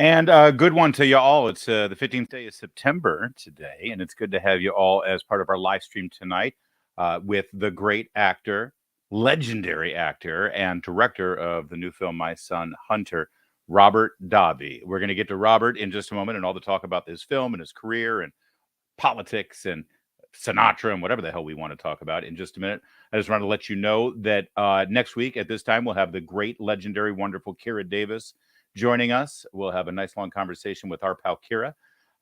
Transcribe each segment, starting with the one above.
And good one to you all. It's the 15th day of September today, and it's good to have you all as part of our live stream tonight with the great actor, legendary actor, and director of the new film, My Son, Hunter, Robert Dobby. We're going to get to Robert in just a moment and all the talk about this film and his career and politics and Sinatra and whatever the hell we want to talk about in just a minute. I just want to let you know that next week at this time, we'll have the great, legendary, wonderful Kira Davis joining us. We'll have a nice long conversation with our pal Kira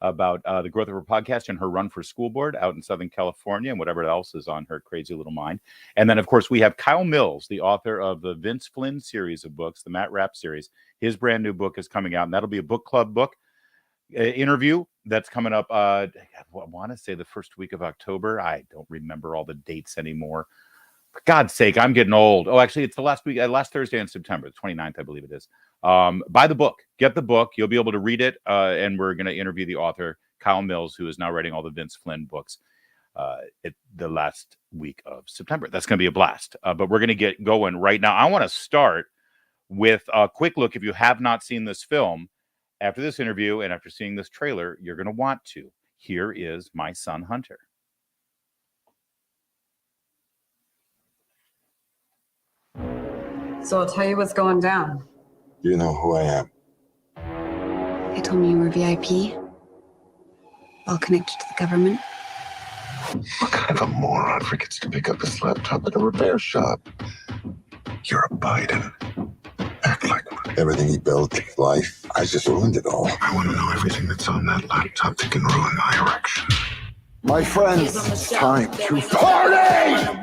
about the growth of her podcast and her run for school board out in Southern California and whatever else is on her crazy little mind. And then, of course, we have Kyle Mills, the author of the Vince Flynn series of books, the Matt Rapp series. His brand new book is coming out, and that'll be a book club book interview that's coming up. I want to say the first week of October. I don't remember all the dates anymore. For God's sake, I'm getting old. Oh, actually, it's the last week, last Thursday in September, the 29th, I believe it is. Buy the book, get the book. You'll be able to read it. And we're going to interview the author, Kyle Mills, who is now writing all the Vince Flynn books the last week of September. That's going to be a blast. But we're going to get going right now. I want to start with a quick look. If you have not seen this film, after this interview and after seeing this trailer, you're going to want to. Here is My Son, Hunter. So I'll tell you what's going down. You know who I am. They told me you were VIP. All connected to the government. What kind of a moron forgets to pick up his laptop at a repair shop? You're a Biden. Act like one. Everything he built, his life, I just ruined it all. I want to know everything that's on that laptop that can ruin my erection. My friends, it's time to party!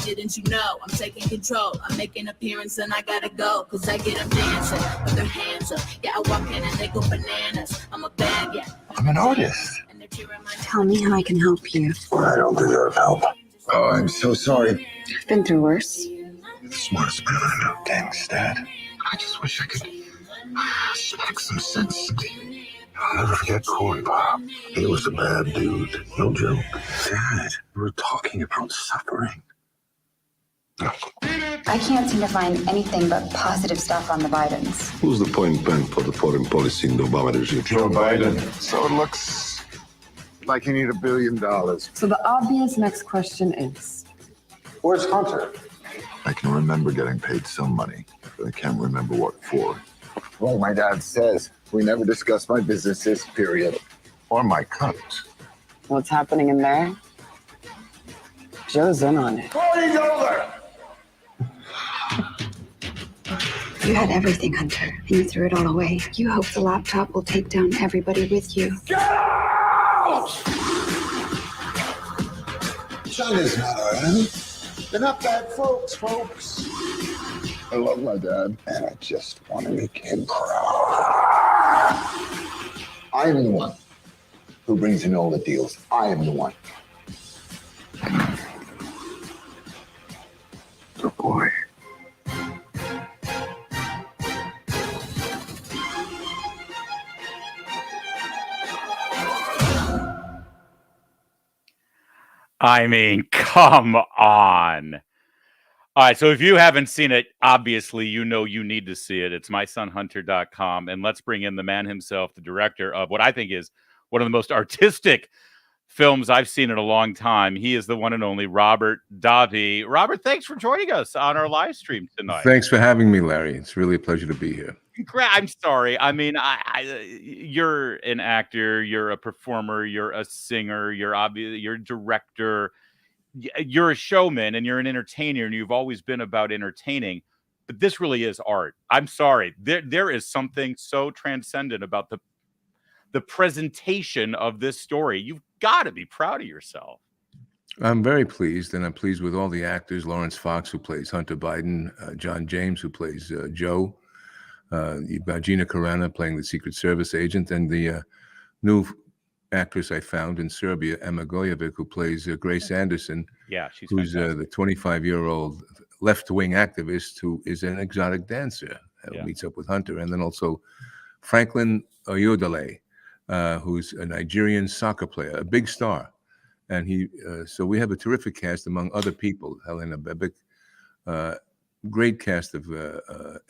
Didn't you know I'm taking control? I'm making appearance and I gotta go, cause I get them dancing with their hands up. Yeah, I walk in and they go bananas. I'm a bad, yeah. I'm an artist. Tell me how I can help you. I don't deserve help. Oh, I'm so sorry. I've been through worse. You're the smartest man I know. Thanks, Dad. I just wish I could smack some sense into you. I'll never forget Corey Bob. He was a bad dude. No joke. Dad, we were talking about suffering. I can't seem to find anything but positive stuff on the Bidens. Who's the point man for the foreign policy in the Obama regime? Joe Biden. So it looks like you need $1 billion. So the obvious next question is, Where's Hunter? I can remember getting paid some money, but I can't remember what for. Well, my dad says we never discuss my businesses, period. Or my cunt. what's happening in there? Joe's in on it. Party's over! You had everything, Hunter, and you threw it all away. You hope the laptop will take down everybody with you. Get out! China's not our enemy. They're not bad folks. I love my dad, and I just want to make him proud. I'm the one who brings in all the deals. I am the one. Good boy. I mean, come on. All right, so if you haven't seen it, obviously you know you need to see it. It's mysonhunter.com, and let's bring in the man himself, the director of what I think is one of the most artistic films I've seen in a long time. He is the one and only Robert Dobby. Robert, thanks for joining us on our live stream tonight. Thanks for having me, Larry. It's really a pleasure to be here. I'm sorry. I mean, you're an actor, you're a performer, you're a singer, you're a director, you're a showman, and you're an entertainer, and you've always been about entertaining. But this really is art. I'm sorry. There is something so transcendent about the presentation of this story. You've got to be proud of yourself. I'm very pleased, and I'm pleased with all the actors. Lawrence Fox, who plays Hunter Biden, John James, who plays Joe. You've got Gina Carano playing the Secret Service agent, and the new actress I found in Serbia, Emma Gojevic, who plays Grace Anderson. Yeah, she's who's the 25-year-old left-wing activist who is an exotic dancer. Meets up with Hunter, and then also Franklin Oyodele, who's a Nigerian soccer player, a big star. And so we have a terrific cast among other people. Helena Bebic, great cast of,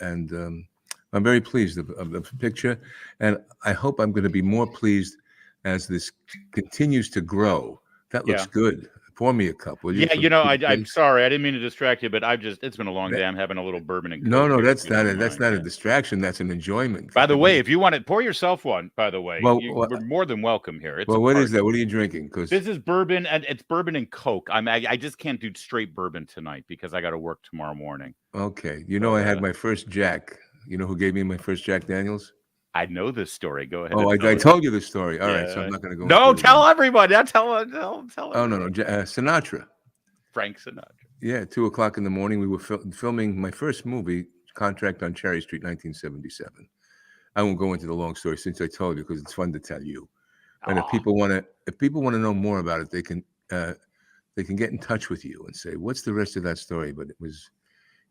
and I'm very pleased of the picture, and I hope I'm going to be more pleased as this continues to grow. That looks Yeah. good. Pour me a cup, will you? Yeah, I'm sorry. I didn't mean to distract you, but it's been a long That- day. I'm having a little bourbon and No, Coke no, here, that's if you don't that's mind. not a Yeah. distraction. That's an enjoyment. By the way, if you want to pour yourself one, by the way, Well, we're more than welcome here. It's well, a what is party. that? What are you drinking? Because This is bourbon, and it's bourbon and Coke. I just can't do straight bourbon tonight because I got to work tomorrow morning. okay, I had my first Jack. You know who gave me my first Jack Daniels? I know this story. Go ahead. Oh, and I tell it. told you the story. All right, so Yeah. I'm not going to go. No, into it tell again. everybody. Tell Oh no, everybody. no, Sinatra. Frank Sinatra. Yeah, 2:00 in the morning. We were filming my first movie, Contract on Cherry Street, 1977. I won't go into the long story since I told you because it's fun to tell you. And if people want to know more about it, they can get in touch with you and say, "What's the rest of that story?" But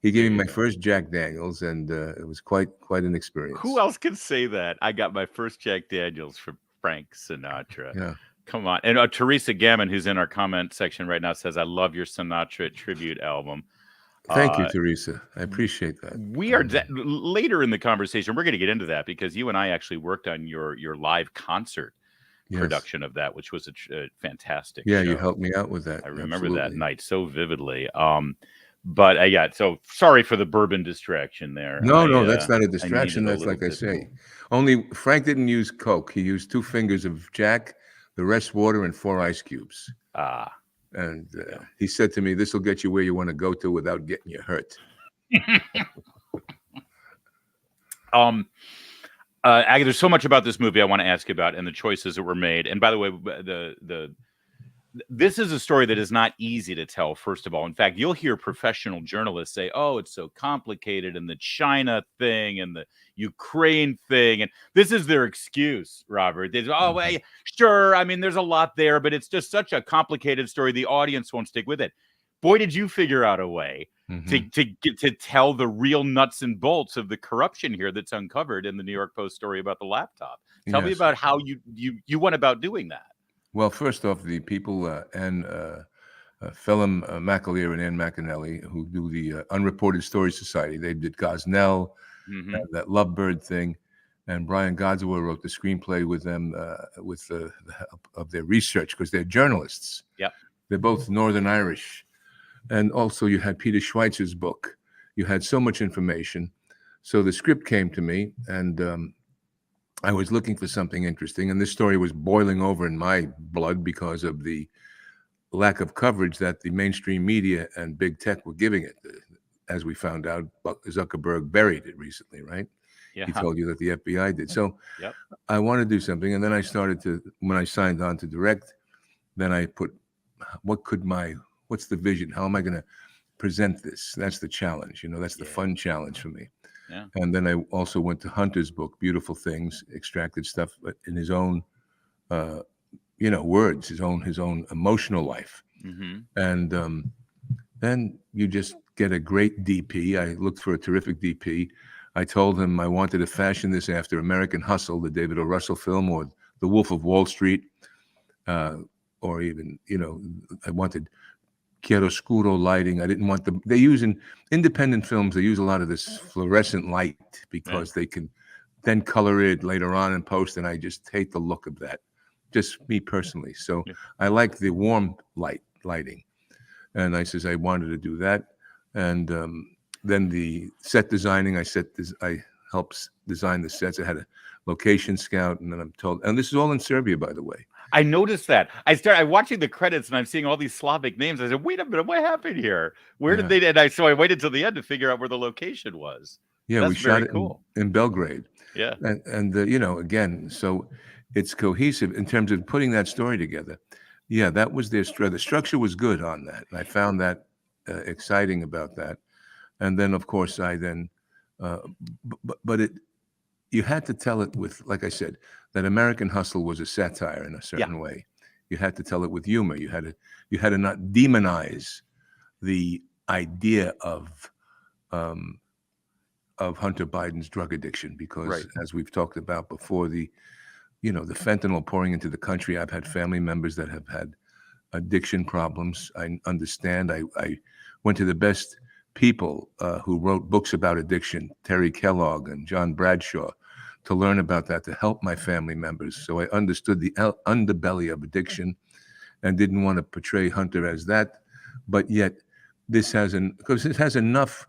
he gave me my first Jack Daniels, and it was quite an experience. Who else can say that? I got my first Jack Daniels from Frank Sinatra. Yeah. Come on. And Teresa Gammon, who's in our comment section right now, says, I love your Sinatra tribute album. Thank you, Teresa. I appreciate that. We are later in the conversation. We're going to get into that because you and I actually worked on your live concert production of that, which was a fantastic show. You helped me out with that. I remember that night so vividly. But yeah, so sorry for the bourbon distraction there. No, that's not a distraction. That's like I say. Only Frank didn't use Coke. He used 2 fingers of Jack, the rest water, and 4 ice cubes. And he said to me, "This will get you where you want to go to without getting you hurt." Aggie, there's so much about this movie I want to ask you about and the choices that were made. And by the way, this is a story that is not easy to tell, first of all. In fact, you'll hear professional journalists say, oh, it's so complicated, and the China thing and the Ukraine thing. And this is their excuse, Robert. Sure, I mean, there's a lot there, but it's just such a complicated story. The audience won't stick with it. Boy, did you figure out a way to tell the real nuts and bolts of the corruption here that's uncovered in the New York Post story about the laptop. Tell me about how you went about doing that. Well, first off, the people and Phelim McAleer and Ann McAnally, who do the Unreported Story Society, they did Gosnell, that Lovebird thing, and Brian Godswell wrote the screenplay with them with the help of their research because they're journalists. Yep, they're both Northern Irish, and also you had Peter Schweitzer's book. You had so much information, so the script came to me, and I was looking for something interesting, and this story was boiling over in my blood because of the lack of coverage that the mainstream media and big tech were giving it. As we found out, Zuckerberg buried it recently, right? Yeah. He told you that the FBI did. So I wanted to do something, and then I started to, when I signed on to direct, then I put, what's the vision? How am I going to present this? That's the challenge, that's the fun challenge for me. Yeah. And then I also went to Hunter's book, Beautiful Things, extracted stuff in his own, words, his own emotional life. And then you just get a great DP. I looked for a terrific DP. I told him I wanted to fashion this after American Hustle, the David O. Russell film, or The Wolf of Wall Street, or even, I wanted chiaroscuro lighting. I didn't want they use in independent films, they use a lot of this fluorescent light because they can then color it later on in post, and I just hate the look of that, just me personally. So I like the warm lighting. And I says I wanted to do that. And then the set designing, I helped design the sets. I had a location scout, and then I'm told, and this is all in Serbia, by the way. I noticed that. I'm watching the credits and I'm seeing all these Slavic names. I said, wait a minute, what happened here? Where did they? So I waited till the end to figure out where the location was. Yeah, we shot it in Belgrade. Yeah. And again, so it's cohesive in terms of putting that story together. Yeah, that was the structure was good on that. And I found that exciting about that. And then, of course, you had to tell it with, like I said, that American Hustle was a satire in a certain way. You had to tell it with humor. You had to not demonize the idea of Hunter Biden's drug addiction, because as we've talked about before, the fentanyl pouring into the country. I've had family members that have had addiction problems. I understand. I went to the best people who wrote books about addiction, Terry Kellogg and John Bradshaw, to learn about that, to help my family members. So I understood the underbelly of addiction and didn't want to portray Hunter as that. But yet this has because it has enough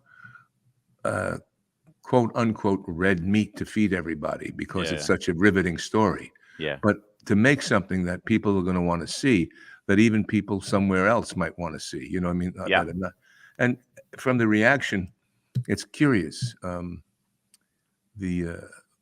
quote unquote red meat to feed everybody because it's such a riveting story. Yeah. But to make something that people are going to want to see, that even people somewhere else might want to see, you know what I mean? Yeah. And from the reaction, it's curious.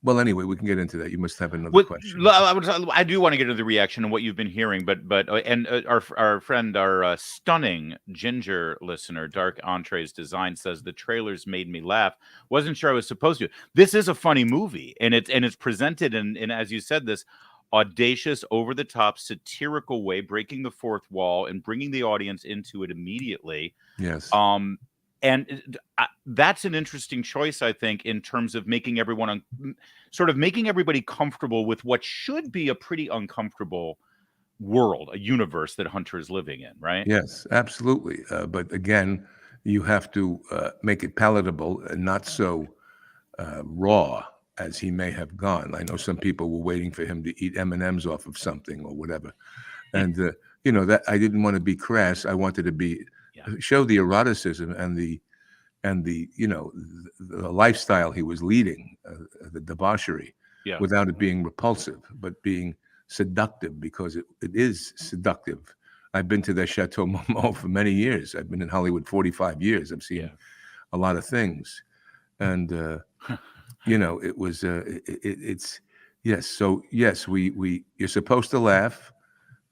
Well, anyway, we can get into that. You must have another question. I do want to get into the reaction and what you've been hearing, but our friend, our stunning ginger listener, Dark Entrees Design, says the trailers made me laugh. Wasn't sure I was supposed to. This is a funny movie, and it's presented in as you said, this audacious, over-the-top, satirical way, breaking the fourth wall and bringing the audience into it immediately. Yes. And that's an interesting choice, I think, in terms of making everyone sort of making everybody comfortable with what should be a pretty uncomfortable world, a universe that Hunter is living in, right? Yes, absolutely. But again, you have to make it palatable and not so raw as he may have gone. I know some people were waiting for him to eat M&Ms off of something or whatever. And, that I didn't want to be crass. I wanted to be show the eroticism and the lifestyle he was leading, the debauchery, without it being repulsive, but being seductive, because it is seductive. I've been to the Chateau Marmont for many years. I've been in Hollywood 45 years. I've seen a lot of things, and it was it's yes. So yes, we you're supposed to laugh.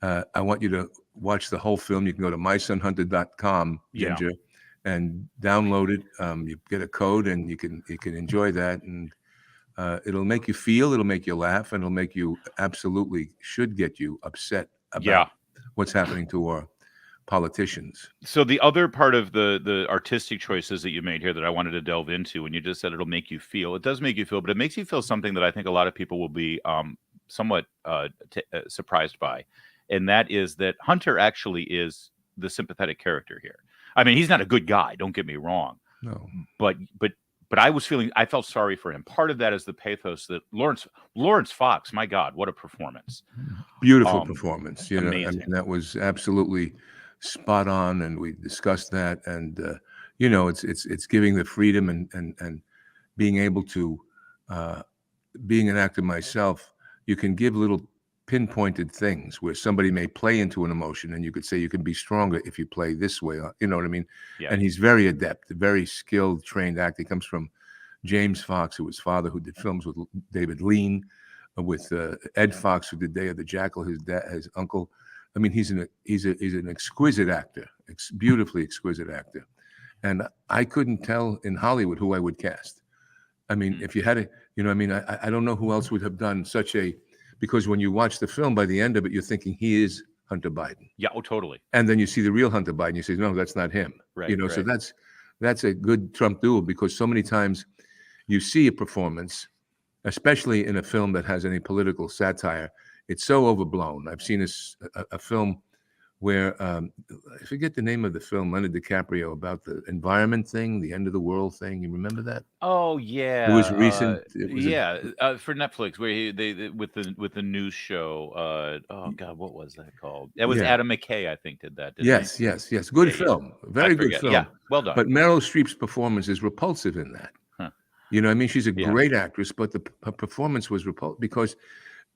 I want you to watch the whole film. You can go to mysonhunter.com, Ginger, and download it. You get a code, and you can enjoy that, and it'll make you feel, it'll make you laugh, and it'll make you should get you upset about what's happening to our politicians. So the other part of the artistic choices that you made here that I wanted to delve into, when you just said it'll make you feel, it does make you feel, but it makes you feel something that I think a lot of people will be somewhat surprised by. And that is that Hunter actually is the sympathetic character here. I mean, he's not a good guy, don't get me wrong. No. But I felt sorry for him. Part of that is the pathos that Lawrence Fox, my God, what a performance. Beautiful performance. Amazing. I mean, that was absolutely spot on, and we discussed that. And it's giving the freedom and being able to being an actor myself, you can give little pinpointed things where somebody may play into an emotion, and you could say you can be stronger if you play this way. You know what I mean? Yeah. And he's very adept, very skilled, trained actor. He comes from James Fox, who was father, who did films with David Lean, with Ed Fox, who did Day of the Jackal, his uncle. I mean, he's an exquisite actor, beautifully exquisite actor. And I couldn't tell in Hollywood who I would cast. I mean, if you had I don't know who else would have done such a. Because when you watch the film, by the end of it, you're thinking he is Hunter Biden. Yeah, totally. And then you see the real Hunter Biden. You say, no, that's not him. Right. So that's a good Trump duel, because so many times you see a performance, especially in a film that has any political satire, it's so overblown. I've seen a film where I forget the name of the film, Leonardo DiCaprio, about the environment thing, the end of the world thing. You remember that? Oh yeah, it was recent. For Netflix, where they with the news show. Oh God, what was that called? That was Adam McKay, I think, did that. Yes. Good film, very good film. Yeah, well done. But Meryl Streep's performance is repulsive in that. Huh. I mean, she's a great actress, but her performance was repulsive because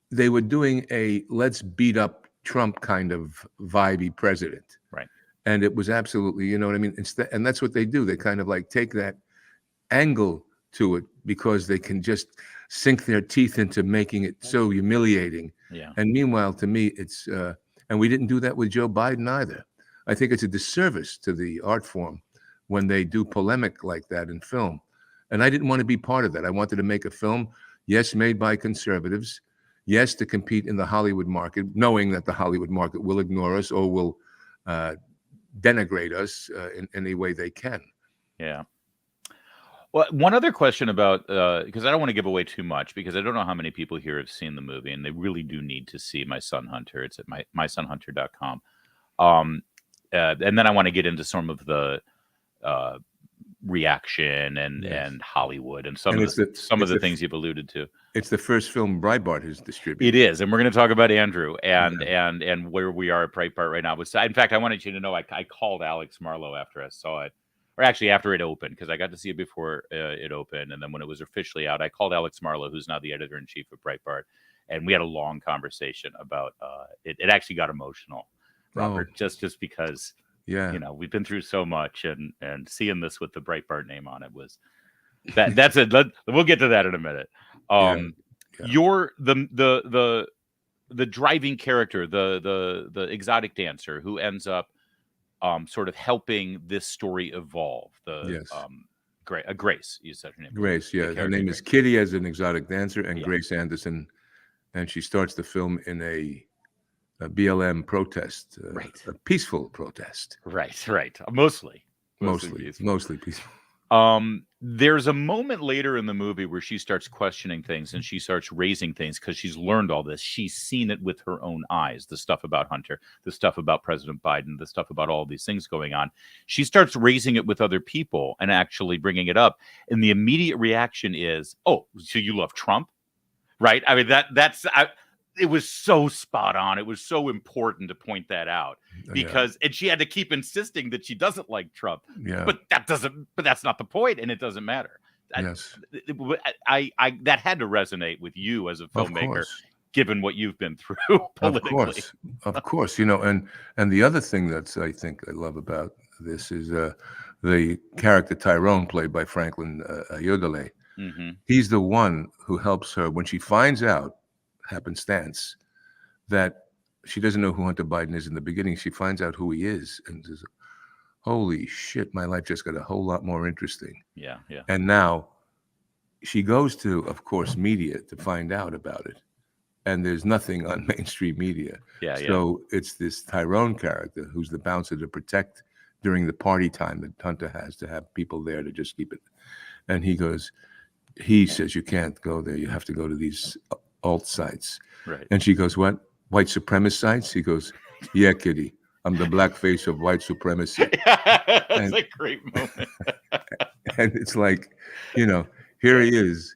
they were doing a let's beat up Trump kind of vibey president. Right. And it was absolutely, you know what I mean? And that's what they do. They kind of like take that angle to it because they can just sink their teeth into making it so humiliating. Yeah. And meanwhile, to me, it's, and we didn't do that with Joe Biden either. I think it's a disservice to the art form when they do polemic like that in film. And I didn't want to be part of that. I wanted to make a film, yes, made by conservatives, yes, to compete in the Hollywood market, knowing that the Hollywood market will ignore us or will denigrate us in any way they can. Yeah. Well, one other question about, because I don't want to give away too much, because I don't know how many people here have seen the movie, and they really do need to see My Son Hunter. It's at mysonhunter.com. And then I want to get into some of the reaction and Yes. and Hollywood and some And of it's the the some of it's the the things you've alluded to. it's the first film Breitbart has It distributed. is, and we're going to talk about Andrew and where we are at Breitbart right now. In fact, I wanted you to know I called Alex Marlowe after I saw it, or actually after it opened, because I got to see it before it opened, and then when it was officially out, I called Alex Marlowe, who's now the editor in chief of Breitbart, and we had a long conversation about it. It actually got emotional, Robert, just because Yeah. we've been through so much, and seeing this with the Breitbart name on it was that's it. We'll get to that in a minute. Yeah. You're the driving character, the exotic dancer who ends up sort of helping this story evolve. Yes. Grace, you said her name. Grace, The yeah. Her character name is Grace. Kitty as an exotic dancer, and Yeah. Grace Anderson, and she starts the film in a BLM protest, Right. a peaceful protest, Right. Mostly peaceful. There's a moment later in the movie where she starts questioning things and she starts raising things because she's learned all this. She's seen it with her own eyes, the stuff about Hunter, the stuff about President Biden, the stuff about all these things going on. She starts raising it with other people and actually bringing it up. And the immediate reaction is, oh, so you love Trump? Right? I mean, it was so spot on. It was so important to point that out because, and she had to keep insisting that she doesn't like Trump. Yeah. But that's not the point, and it doesn't matter. Yes. I that had to resonate with you as a Of filmmaker, course. given what you've been through politically. Of course. And the other thing that's I think I love about this is the character Tyrone, played by Franklin Ayodele. Mm-hmm. He's the one who helps her when she finds out, happenstance, that she doesn't know who Hunter Biden is in the beginning. She finds out who he is and says, holy shit, my life just got a whole lot more interesting. Yeah. And now she goes to, of course, media to find out about it. And there's nothing on mainstream media. Yeah. So it's this Tyrone character who's the bouncer to protect during the party time that Hunter has, to have people there to just keep it. And he says, you can't go there. You have to go to these alt sites. Right. And she goes, what? White supremacist sites? He goes, yeah, Kitty. I'm the black face of white supremacy. That's a great moment. And it's like, here he is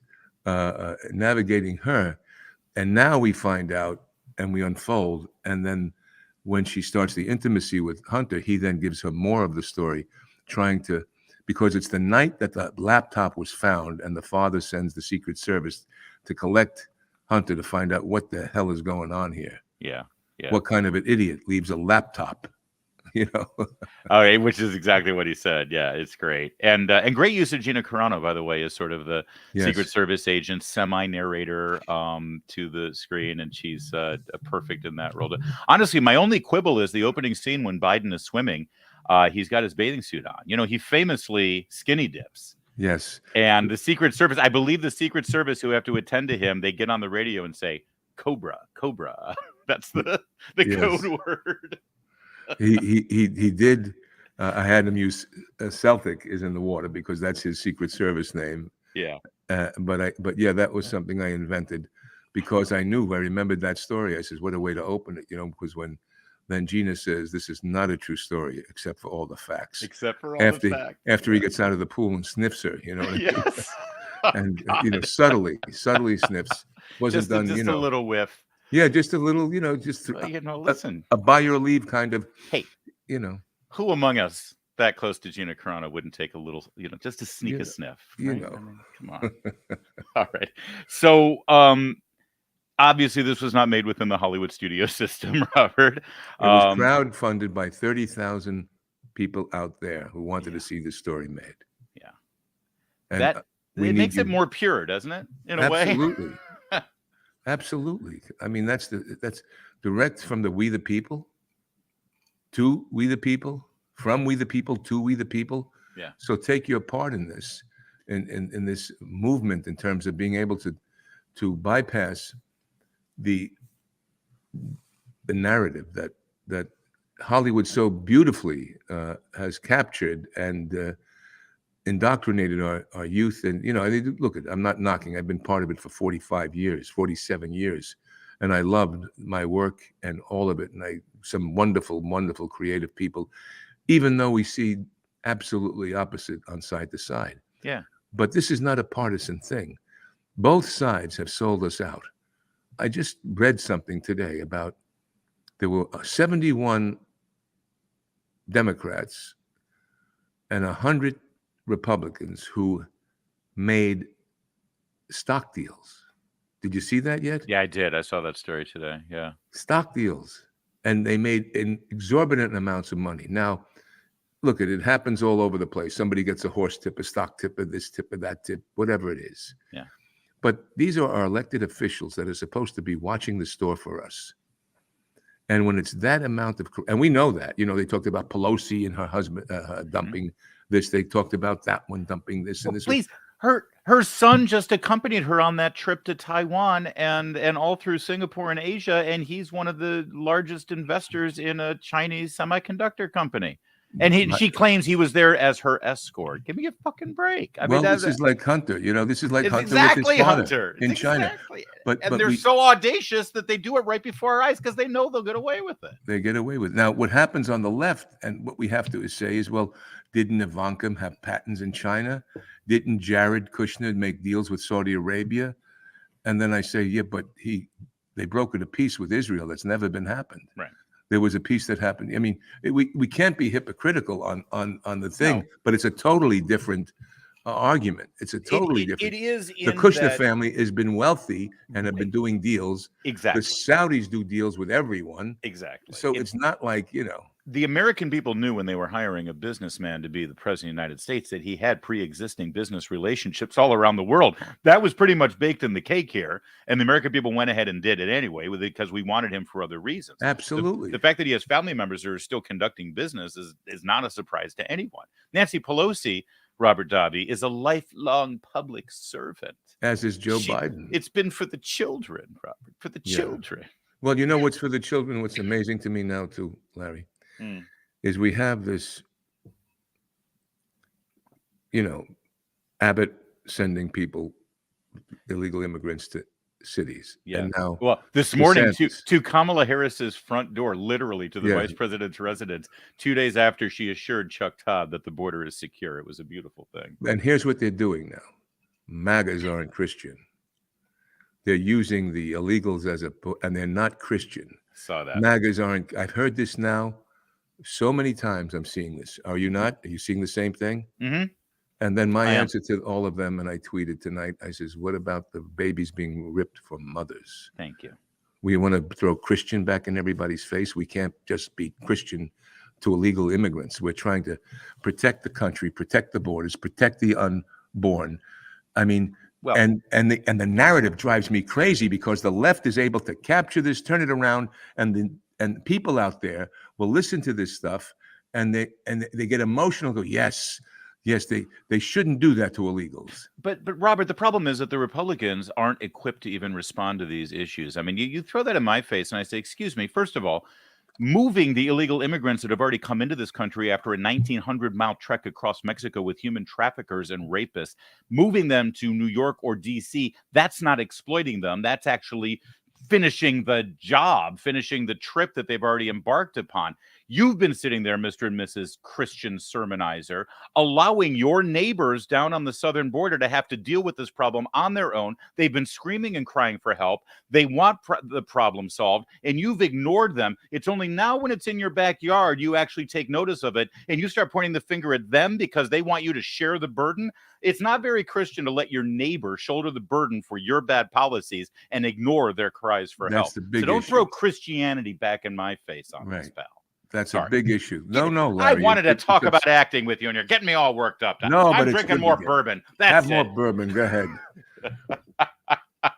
navigating her. And now we find out and we unfold. And then when she starts the intimacy with Hunter, he then gives her more of the story, because it's the night that the laptop was found and the father sends the Secret Service to collect Hunter to find out what the hell is going on here. Yeah. What kind of an idiot leaves a laptop? Okay, which is exactly what he said. Yeah, it's great. And great use of Gina Carano, by the way, as sort of the Secret Service agent, semi-narrator to the screen, and she's perfect in that role. Honestly, my only quibble is the opening scene when Biden is swimming. He's got his bathing suit on. He famously skinny dips. Yes. And the Secret Service, I believe the Secret Service who have to attend to him, they get on the radio and say, Cobra. That's the code word. he did. I had him use Celtic is in the water because that's his Secret Service name. Yeah. But yeah, that was something I invented because I remembered that story. I said, what a way to open it, because then Gina says, this is not a true story, except for all the facts. Except for all the facts. After he gets out of the pool and sniffs her, what I mean? Yes. And, subtly sniffs. Wasn't done, just a little whiff. Yeah, just a little, just listen. A by your leave kind of, hey, who among us that close to Gina Carano wouldn't take a little, just to sneak a sniff? Right? I mean, come on. All right. So, obviously, this was not made within the Hollywood studio system, Robert. It was crowdfunded by 30,000 people out there who wanted to see this story made. Yeah. And it makes it more pure, doesn't it? In a way. Absolutely. Absolutely. I mean, that's direct from the We the People to We the People, from We the People to We the People. Yeah. So take your part in this, in this movement in terms of being able to bypass the narrative that Hollywood so beautifully has captured and indoctrinated our youth. And look, I'm not knocking. I've been part of it for 47 years, and I loved my work and all of it. And some wonderful creative people. Even though we see absolutely opposite on side to side. Yeah. But this is not a partisan thing. Both sides have sold us out. I just read something today about there were 71 Democrats and 100 Republicans who made stock deals. Did you see that yet? Yeah, I did. I saw that story today. Yeah. Stock deals. And they made exorbitant amounts of money. Now, look, it happens all over the place. Somebody gets a horse tip, a stock tip, or this tip, or that tip, whatever it is. Yeah. But these are our elected officials that are supposed to be watching the store for us. And when it's that amount of, and we know that, they talked about Pelosi and her husband dumping this. They talked about that one dumping this and this. Please, her son just accompanied her on that trip to Taiwan and all through Singapore and Asia, and he's one of the largest investors in a Chinese semiconductor company. And she claims he was there as her escort. Give me a fucking break. I mean, this is like Hunter. This is like it's Hunter exactly with his father Hunter in China. But they're so audacious that they do it right before our eyes because they know they'll get away with it. They get away with it. Now, what happens on the left, and what we have to say is, well, didn't Ivanka have patents in China? Didn't Jared Kushner make deals with Saudi Arabia? And then I say, yeah, but they brokered a peace with Israel that's never been happened. Right. There was a peace that happened. I mean, we can't be hypocritical on the thing, but it's a totally different argument. It's a totally different. It is. The Kushner family has been wealthy and have been doing deals. Exactly. The Saudis do deals with everyone. Exactly. So it's not like, the American people knew when they were hiring a businessman to be the president of the United States that he had pre-existing business relationships all around the world. That was pretty much baked in the cake here. And the American people went ahead and did it anyway because we wanted him for other reasons. Absolutely. The fact that he has family members who are still conducting business is not a surprise to anyone. Nancy Pelosi, Robert Dobby, is a lifelong public servant. As is Joe Biden. It's been for the children, Robert, for the children. Well, what's for the children? What's amazing to me now, too, Larry, is we have this, Abbott sending people, illegal immigrants, to cities. Yeah. And now, well, this morning to Kamala Harris's front door, literally to the vice president's residence, 2 days after she assured Chuck Todd that the border is secure. It was a beautiful thing. And here's what they're doing now. MAGAs aren't Christian. They're using the illegals and they're not Christian. Saw that. MAGAs aren't. I've heard this now so many times. I'm seeing this. Are you not? Are you seeing the same thing? Mm-hmm. And then my answer to all of them, and I tweeted tonight, I says, what about the babies being ripped from mothers? Thank you. We want to throw Christian back in everybody's face. We can't just be Christian to illegal immigrants. We're trying to protect the country, protect the borders, protect the unborn. I mean, well, and the narrative drives me crazy because the left is able to capture this, turn it around, and people out there will listen to this stuff and they get emotional. Go, yes, they shouldn't do that to illegals. But Robert, the problem is that the Republicans aren't equipped to even respond to these issues. I mean, you throw that in my face, and I say, excuse me. First of all, moving the illegal immigrants that have already come into this country after a 1,900-mile trek across Mexico with human traffickers and rapists, moving them to New York or D.C., that's not exploiting them. That's actually finishing the job, finishing the trip that they've already embarked upon. You've been sitting there, Mr. and Mrs. Christian Sermonizer, allowing your neighbors down on the southern border to have to deal with this problem on their own. They've been screaming and crying for help. They want the problem solved, and you've ignored them. It's only now when it's in your backyard you actually take notice of it, and you start pointing the finger at them because they want you to share the burden. It's not very Christian to let your neighbor shoulder the burden for your bad policies and ignore their cries for help. The big so don't issue. Throw Christianity back in my face on this, pal. That's Sorry. a big issue. No, I Larry, wanted to talk about acting with you, and you're getting me all worked up. No, I'm but drinking more bourbon. That's Have more bourbon. Go ahead.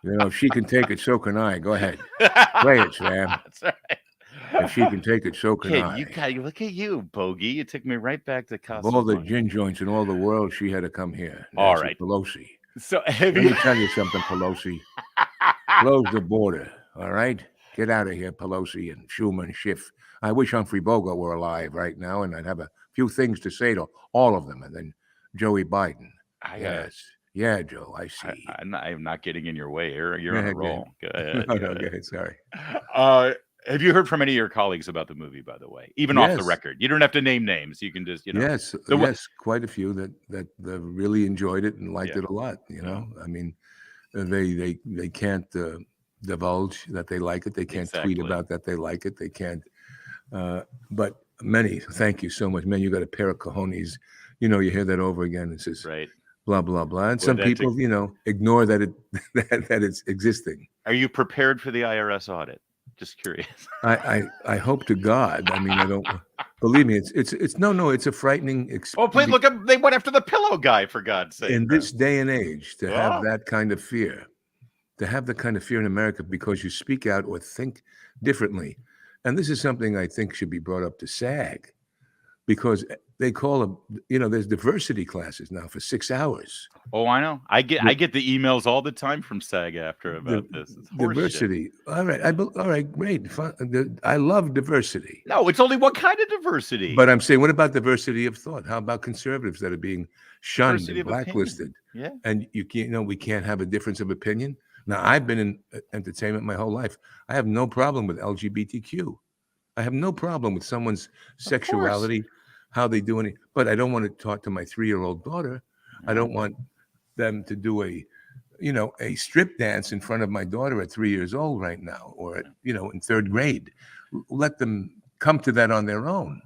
If she can take it, so can I. Go ahead. Play it, Sam. That's right. If she can take it, so can I. You look at you, Bogey. You took me right back to Casa. All the gin joints in all the world, she had to come here. All right. Pelosi. So let me tell you something, Pelosi. Close the border, all right? Get out of here, Pelosi and Schumer and Schiff. I wish Humphrey Bogart were alive right now, and I'd have a few things to say to all of them. And then Joey Biden. Yeah, Joe, I see. I'm not getting in your way here. You're on a roll. Go ahead. Go ahead. Sorry. Have you heard from any of your colleagues about the movie, by the way? Even off the Yes. record. You don't have to name names. You can just, Yes, So what- yes, quite a few that really enjoyed it and liked Yeah. it a lot. I mean, they can't divulge that they like it. They can't tweet Exactly. about that they like it. They can't. But many, thank you so much, man. You got a pair of cojones. You hear that over again. It says Right. blah blah blah, and Boy, some that's people, ignore that it that it's existing. Are you prepared for the IRS audit? Just curious. I hope to God. I mean, I don't believe me. It's no. It's a frightening experience. Oh, please look up. They went after the pillow guy, for God's sake. In this day and age, to have Oh. that kind of fear, in America because you speak out or think differently. And this is something I think should be brought up to SAG, because they call there's diversity classes now for 6 hours. Oh, I know. I get the emails all the time from SAG-AFTRA about this. It's horseshit. Diversity. All right, great. Fun. I love diversity. No, it's only what kind of diversity? But I'm saying, what about diversity of thought? How about conservatives that are being shunned Diversity and of opinion. blacklisted? Yeah. And you can't, we can't have a difference of opinion. Now, I've been in entertainment my whole life. I have no problem with LGBTQ. I have no problem with someone's sexuality, how they do anything. But I don't want to talk to my 3-year-old daughter. I don't want them to do a strip dance in front of my daughter at 3 years old right now, or in third grade. Let them come to that on their own.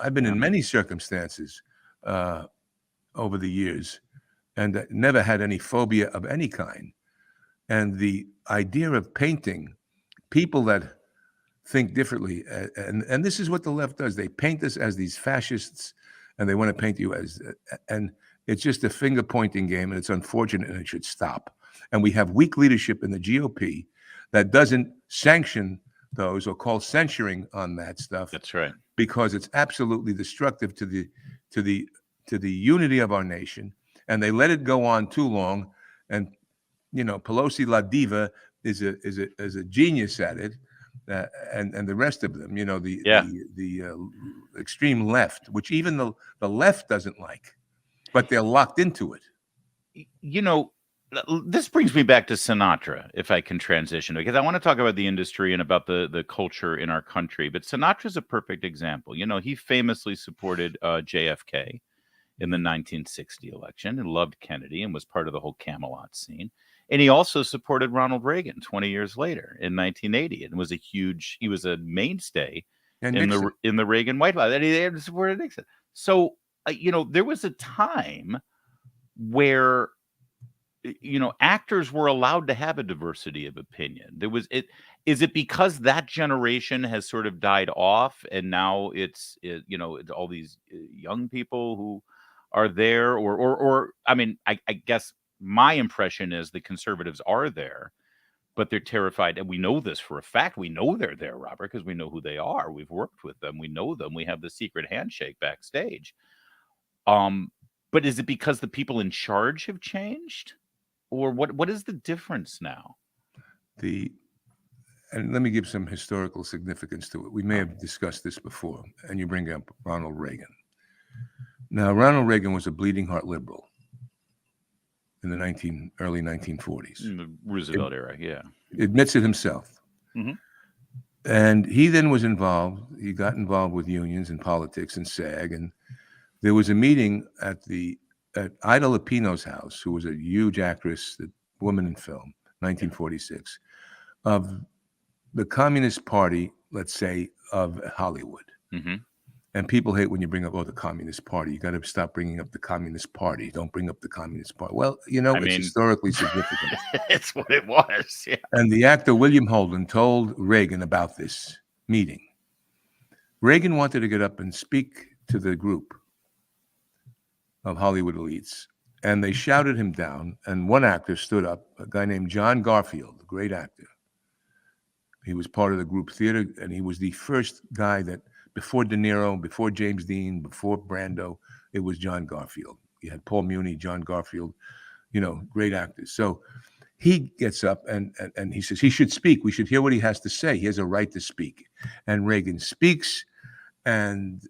I've been in many circumstances over the years, and never had any phobia of any kind. And the idea of painting people that think differently, and this is what the left does. They paint us as these fascists, and they want to paint you as, and it's just a finger pointing game, and it's unfortunate, and it should stop. And we have weak leadership in the GOP that doesn't sanction those or call censoring on that stuff. That's right. Because it's absolutely destructive to the unity of our nation, and they let it go on too long. And Pelosi La Diva is a genius at it, and the rest of them, the extreme left, which even the left doesn't like, but they're locked into it. This brings me back to Sinatra, if I can transition, because I want to talk about the industry and about the culture in our country. But Sinatra's a perfect example. He famously supported JFK in the 1960 election and loved Kennedy and was part of the whole Camelot scene. And he also supported Ronald Reagan 20 years later in 1980, and he was a mainstay in the Reagan White House. And he supported Nixon. So there was a time where actors were allowed to have a diversity of opinion. Is it because that generation has sort of died off, and now it's all these young people who are there, or I mean, I guess my impression is the conservatives are there, but they're terrified. And we know this for a fact. We know they're there, Robert, because we know who they are. We've worked with them. We know them. We have the secret handshake backstage. But is it because the people in charge have changed? Or what is the difference now? And let me give some historical significance to it. We may have discussed this before, and you bring up Ronald Reagan. Now, Ronald Reagan was a bleeding heart liberal in the early 1940s. In the Roosevelt era, yeah. Admits it himself. Mm-hmm. And he then was involved. He got involved with unions and politics and SAG. And there was a meeting at Ida Lupino's house, who was a huge actress, the woman in film, 1946, of the Communist Party, let's say, of Hollywood. Mm-hmm. And people hate when you bring up, the Communist Party. You got to stop bringing up the Communist Party. Don't bring up the Communist Party. Well, it's historically significant. It's what it was. Yeah. And the actor William Holden told Reagan about this meeting. Reagan wanted to get up and speak to the group of Hollywood elites, and they shouted him down. And one actor stood up, a guy named John Garfield, a great actor. He was part of the group theater, and he was the first guy that, before De Niro, before James Dean, before Brando, it was John Garfield. You had Paul Muni, John Garfield, great actors. So he gets up and he says he should speak. We should hear what he has to say. He has a right to speak. And Reagan speaks, and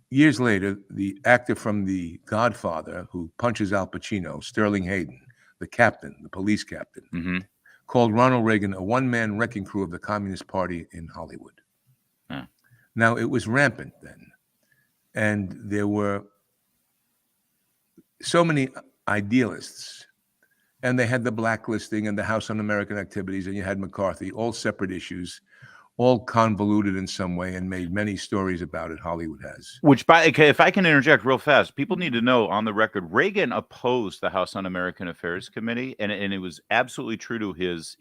years later, the actor from The Godfather who punches Al Pacino, Sterling Hayden, the captain, the police captain, Mm-hmm. called Ronald Reagan a one-man wrecking crew of the Communist Party in Hollywood. Huh. Now, it was rampant then, and there were so many idealists, and they had the blacklisting and the House Un-American Activities, and you had McCarthy, all separate issues, all convoluted in some way, and made many stories about it. Hollywood has. Which, if I can interject real fast, people need to know on the record, Reagan opposed the House Un-American Affairs Committee, and it was absolutely true to his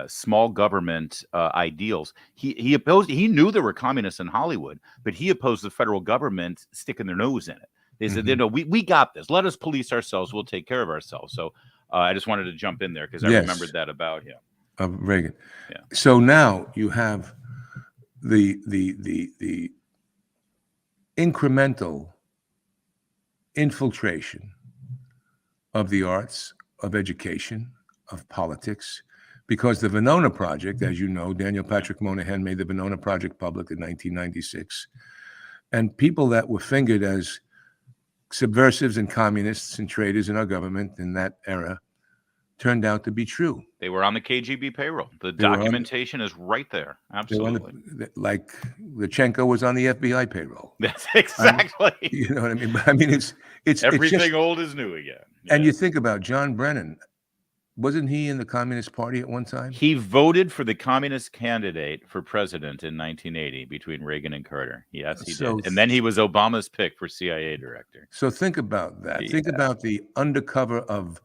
small government ideals. He opposed. He knew there were communists in Hollywood, but he opposed the federal government sticking their nose in it. They said, "No, we got this. Let us police ourselves. We'll take care of ourselves." So I just wanted to jump in there because I remembered that about him. Of Reagan. Yeah. So now you have the incremental infiltration of the arts, of education, of politics, because the Venona Project, as you know, Daniel Patrick Moynihan made the Venona Project public in 1996, and people that were fingered as subversives and communists and traitors in our government in that era turned out to be true. They were on the KGB payroll. The documentation is right there. Absolutely. Like Lutsenko was on the FBI payroll. That's exactly. You know what I mean? But I mean, it's everything just, old is new again. And you think about John Brennan. Wasn't he in the Communist Party at one time? He voted for the communist candidate for president in 1980 between Reagan and Carter. Yes, he did. And then he was Obama's pick for CIA director. So think about that. Think about the undercover of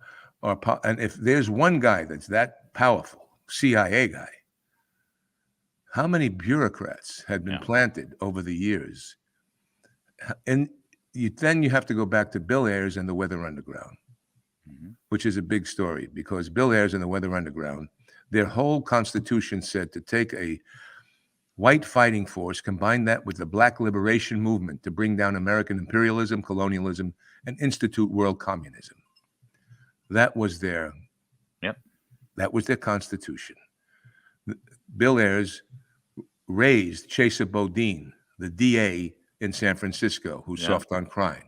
and if there's one guy that's that powerful, CIA guy, how many bureaucrats had been planted over the years? And then you have to go back to Bill Ayers and the Weather Underground, which is a big story, because Bill Ayers and the Weather Underground, their whole constitution said to take a white fighting force, combine that with the Black liberation movement to bring down American imperialism, colonialism, and institute world communism. That was their constitution. Bill Ayers raised Chesa Boudin, the DA in San Francisco, who's soft on crime.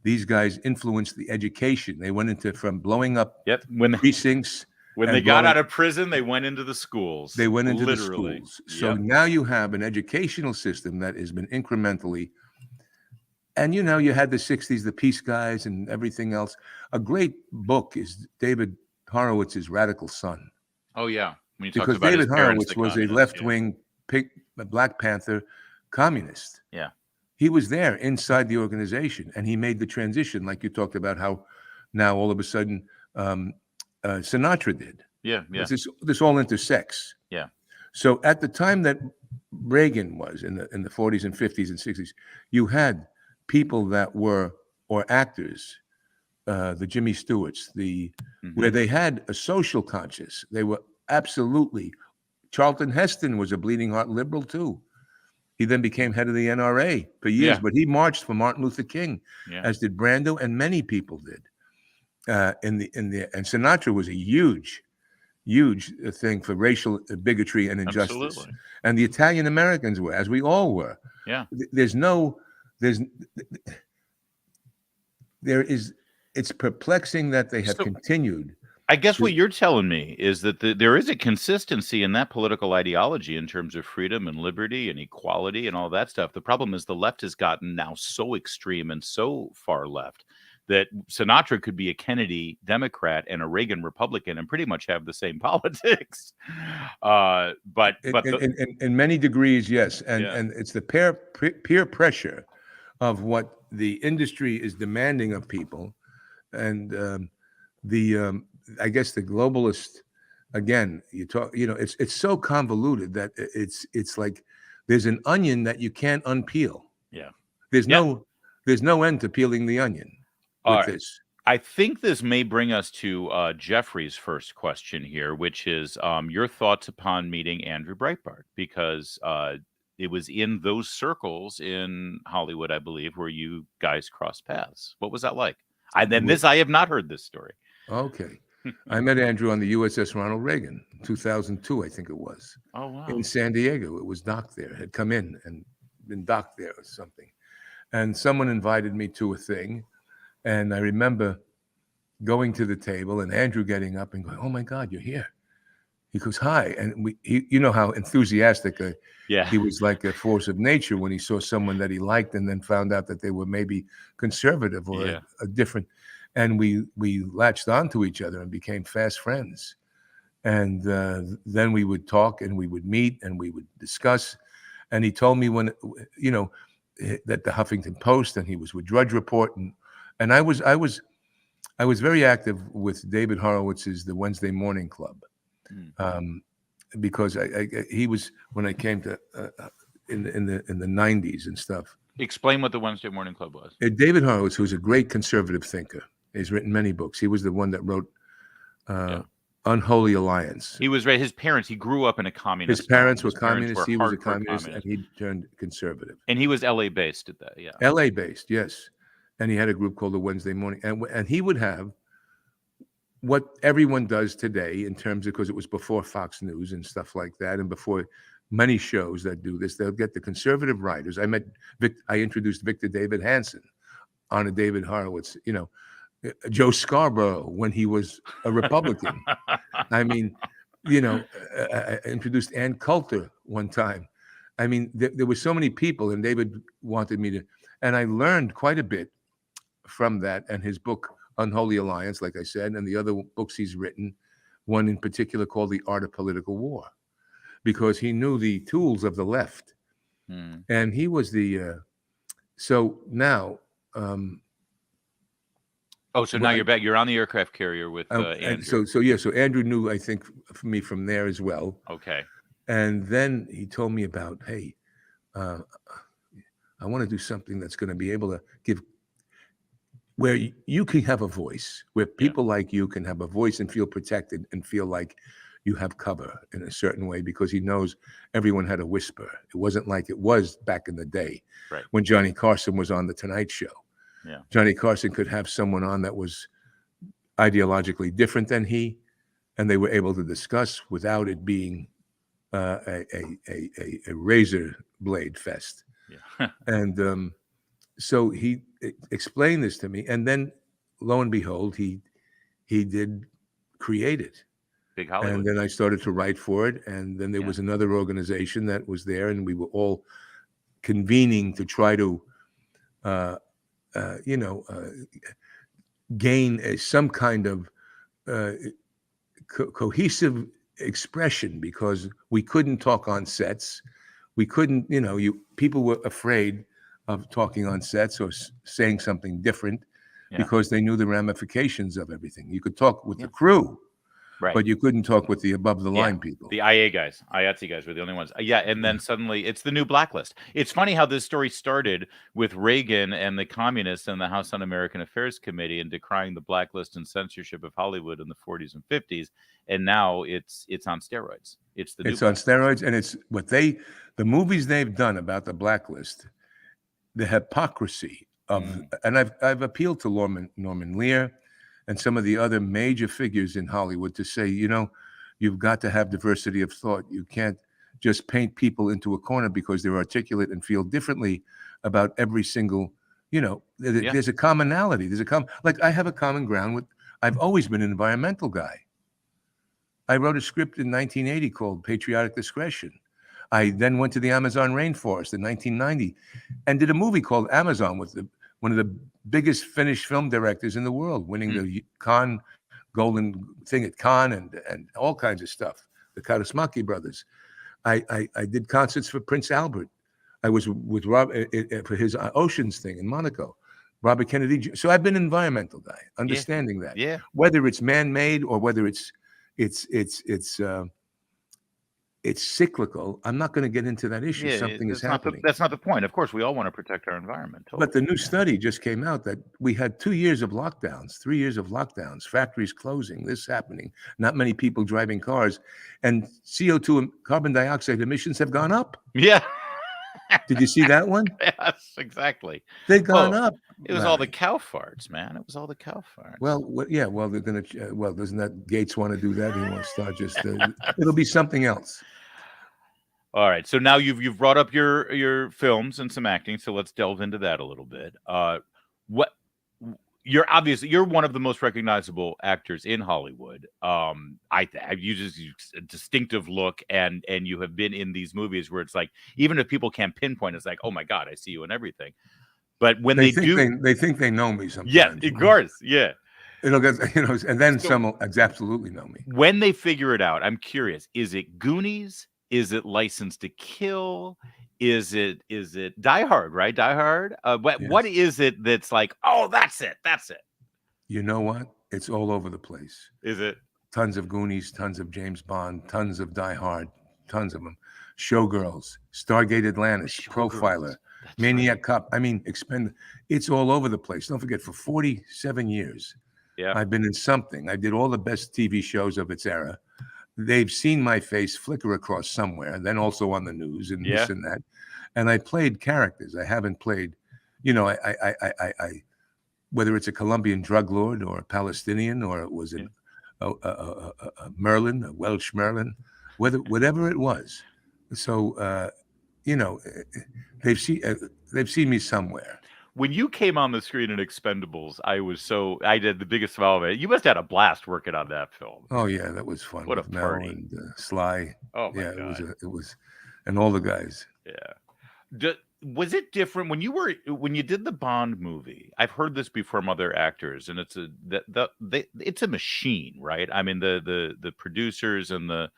These guys influenced the education. They went into from blowing up precincts. When they got out of prison, they went into the schools. They went into the schools. So now you have an educational system that has been incrementally. And, you know, you had the 60s, the peace guys and everything else. A great book is David Horowitz's Radical Son. Oh, yeah. Because David Horowitz was a left-wing Black Panther communist. Yeah. He was there inside the organization, and he made the transition, like you talked about how now all of a sudden Sinatra did. Yeah, yeah. This all intersects. Yeah. So at the time that Reagan was in the 40s and 50s and 60s, you had people that were, or actors, the Jimmy Stewarts, where they had a social conscience. They were absolutely. Charlton Heston was a bleeding heart liberal too. He then became head of the NRA for years, but he marched for Martin Luther King, as did Brando, and many people did. And Sinatra was a huge thing for racial bigotry and injustice. Absolutely. And the Italian Americans were, as we all were. Yeah. It's perplexing that they have continued. I guess what you're telling me is that there is a consistency in that political ideology in terms of freedom and liberty and equality and all that stuff. The problem is the left has gotten now so extreme and so far left that Sinatra could be a Kennedy Democrat and a Reagan Republican and pretty much have the same politics. But in many degrees, yes. And it's the peer pressure of what the industry is demanding of people. And I guess the globalist, again, it's so convoluted that it's like there's an onion that you can't unpeel. Yeah. There's no end to peeling the onion with this. I think this may bring us to Jeffrey's first question here, which is your thoughts upon meeting Andrew Breitbart, because it was in those circles in Hollywood, I believe, where you guys crossed paths. What was that like? I have not heard this story. Okay. I met Andrew on the USS Ronald Reagan, 2002, I think it was. Oh, wow. In San Diego. It was docked there, had come in and been docked there or something. And someone invited me to a thing. And I remember going to the table and Andrew getting up and going, "Oh my God, you're here." He goes, "Hi," and you know how enthusiastic he was, like a force of nature when he saw someone that he liked, and then found out that they were maybe conservative or a different, and we latched onto each other and became fast friends, and then we would talk and we would meet and we would discuss, and he told me when that the Huffington Post and he was with Drudge Report and I was very active with David Horowitz's The Wednesday Morning Club. Because he was when I came to in the 90s and stuff. Explain what the Wednesday Morning Club was. David Horowitz, who's a great conservative thinker, he's written many books. He was the one that wrote Unholy Alliance. He was his parents. He grew up in a communist. His parents were communists. He was a communist, and he turned conservative. And he was LA based at that. Yeah, LA based, yes. And he had a group called the Wednesday Morning, and he would have what everyone does today in terms of, because it was before Fox News and stuff like that, and before many shows that do this, they'll get the conservative writers. I introduced Victor David Hansen on a David Horowitz, Joe Scarborough when he was a Republican. I mean, I introduced Ann Coulter one time. I mean, there were so many people, and David wanted me to, and I learned quite a bit from that and his book, Unholy Alliance, like I said, and the other books he's written, one in particular called The Art of Political War, because he knew the tools of the left. And he was so now. Now you're back. You're on the aircraft carrier with Andrew. So Andrew knew, I think, me from there as well. Okay. And then he told me about, hey, I want to do something that's going to be able to give, where you can have a voice, where people like you can have a voice and feel protected and feel like you have cover in a certain way, because he knows everyone had a whisper. It wasn't like it was back in the day when Johnny Carson was on The Tonight Show. Yeah. Johnny Carson could have someone on that was ideologically different than he, and they were able to discuss without it being a razor blade fest. Yeah. And so he explained this to me, and then lo and behold, he did create it. Big Hollywood. And then I started to write for it, and then there was another organization that was there, and we were all convening to try to gain some kind of cohesive expression, because we couldn't talk on sets. We couldn't, people were afraid of talking on sets or saying something different because they knew the ramifications of everything. You could talk with the crew, but you couldn't talk with the above the line people. The IA guys, IATSE guys were the only ones. And then suddenly it's the new blacklist. It's funny how this story started with Reagan and the communists and the House Un-American Affairs Committee and decrying the blacklist and censorship of Hollywood in the 40s and 50s, and now it's on steroids. It's on steroids, and it's what the movies they've done about the blacklist, the hypocrisy of, and I've appealed to Norman Lear and some of the other major figures in Hollywood to say, you've got to have diversity of thought. You can't just paint people into a corner because they're articulate and feel differently about every single, there's a commonality. Like I have a common ground with, I've always been an environmental guy. I wrote a script in 1980 called Patriotic Discretion. I then went to the Amazon rainforest in 1990 and did a movie called Amazon with one of the biggest Finnish film directors in the world, winning the Cannes Golden thing at Cannes and all kinds of stuff. The Kaurismäki brothers. I did concerts for Prince Albert. I was with Rob for his Oceans thing in Monaco. Robert Kennedy. So I've been an environmental guy, understanding that. Yeah. Whether it's man-made or whether it's cyclical. I'm not going to get into that issue. Something is happening. That's not the point. Of course, we all want to protect our environment. Totally. But the new study just came out that we had 2 years of lockdowns, 3 years of lockdowns, factories closing, this happening, not many people driving cars, and CO2 and carbon dioxide emissions have gone up. Yeah. Did you see that one? Yes, exactly. They've gone up. It was all the cow farts, man. It was all the cow farts. Well, yeah. Well, they're going to. Well, doesn't that Gates want to do that? He wants to start just. It'll be something else. All right. So now you've brought up your films and some acting. So let's delve into that a little bit. you're one of the most recognizable actors in Hollywood. You just use a distinctive look, and you have been in these movies where it's like, even if people can't pinpoint, it's like, oh my God, I see you in everything. But when they think they know me sometimes. yeah, of course, yeah. It'll get, and then some will absolutely know me. When they figure it out, I'm curious: is it Goonies? Is it License to Kill? Is it Die Hard? Right, Die Hard. What is it that's like? Oh, that's it. You know what? It's all over the place. Is it? Tons of Goonies, tons of James Bond, tons of Die Hard, tons of them. Showgirls, Stargate Atlantis, Profiler, Maniac Cop. I mean, It's all over the place. Don't forget, for 47 years, I've been in something. I did all the best TV shows of its era. They've seen my face flicker across somewhere, and then also on the news and this and that. And I played characters. I haven't played, I whether it's a Colombian drug lord or a Palestinian, or it was a Merlin, a Welsh Merlin, whatever it was. So, they've seen me somewhere. When you came on the screen in Expendables, I did the biggest smile of it. You must have had a blast working on that film. Oh yeah, that was fun. What a with Mel party. and Sly. Oh my God. It was, and all the guys. Yeah. Was it different when you did the Bond movie? I've heard this before from other actors, and it's a machine, right? I mean, the producers and the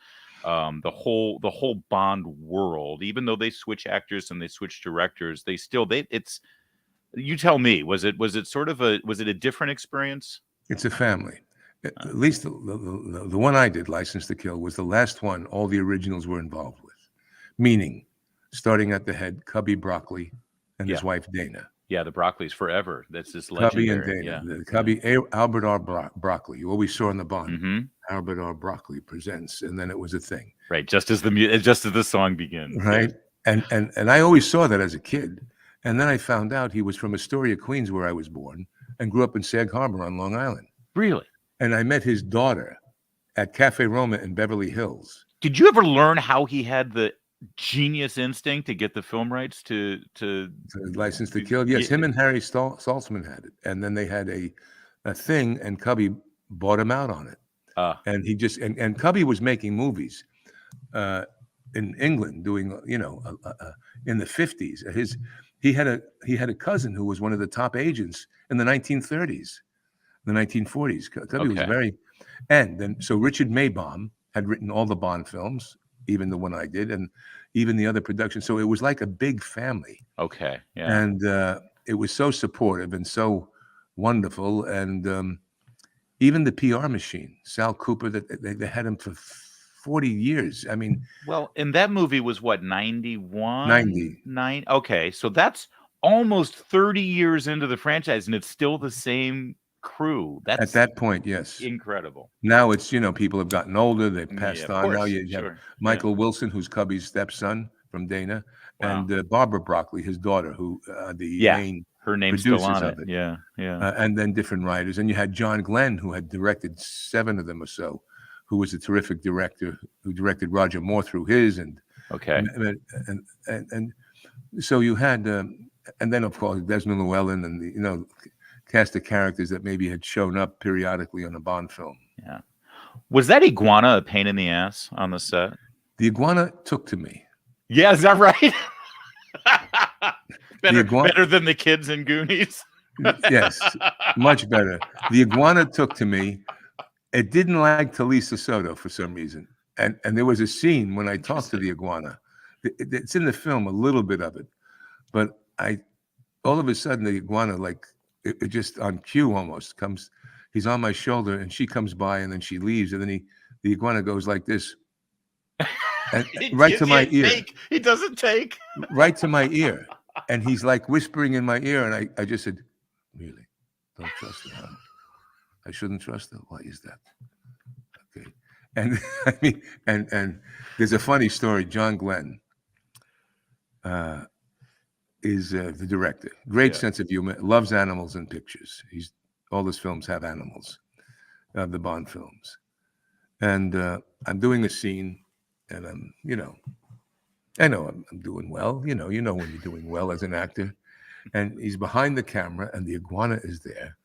whole Bond world, even though they switch actors and they switch directors, you tell me, was it a different experience? It's a family. At least the one I did, License to Kill, was the last one all the originals were involved with. Meaning, starting at the head, Cubby Broccoli and his wife Dana. Yeah, the Broccoli's forever. That's this legendary. Cubby and Dana. The Cubby, Albert R. Broccoli, who always saw in the Bond. Mm-hmm. Albert R. Broccoli presents, and then it was a thing. Right, just as the song begins. Right, and I always saw that as a kid. And then I found out he was from Astoria, Queens, where I was born, and grew up in Sag Harbor on Long Island. Really? And I met his daughter at Cafe Roma in Beverly Hills. Did you ever learn how he had the genius instinct to get the film rights to License to Kill? Yes, him and Harry Saltzman had it. And then they had a thing, and Cubby bought him out on it. And he just, and Cubby was making movies in England, doing, in the 50s. He had a cousin who was one of the top agents in the 1930s, the 1940s. Cubby was very, and then so Richard Maybaum had written all the Bond films, even the one I did, and even the other productions. So it was like a big family. Okay, yeah. And it was so supportive and so wonderful, and even the PR machine, Sal Cooper, that they had him for 40 years. I mean, well, and that movie was what, 91? 90. Okay, so that's almost 30 years into the franchise, and it's still the same crew. That's at that point, yes, incredible. Now it's, people have gotten older, they've passed on. Course, now you have Michael Wilson, who's Cubby's stepson from Dana, and Barbara Broccoli, his daughter, who main her name's still on it. Yeah. And then different writers, and you had John Glenn, who had directed 7 of them or so, who was a terrific director, who directed Roger Moore through his, and so you had, and then of course Desmond Llewellyn, and the cast of characters that maybe had shown up periodically on a Bond film. Yeah, was that iguana a pain in the ass on the set? The iguana took to me. Yeah, is that right? better than the kids in Goonies. Yes, much better. The iguana took to me. It didn't like Talisa Soto for some reason. And there was a scene when I talked to the iguana. It's in the film, a little bit of it. But all of a sudden, the iguana, like, it just on cue almost, comes, he's on my shoulder, and she comes by, and then she leaves. And then the iguana goes like this. And right to my ear. He doesn't take. Right to my ear. And he's like whispering in my ear. And I just said, really, don't trust her, huh? I shouldn't trust her. Why is that? Okay, and I mean, and there's a funny story. John Glenn is the director. Great sense of humor. Loves animals and pictures. All his films have animals, the Bond films. And I'm doing a scene, and I know I'm doing well. You know when you're doing well as an actor. And he's behind the camera, and the iguana is there.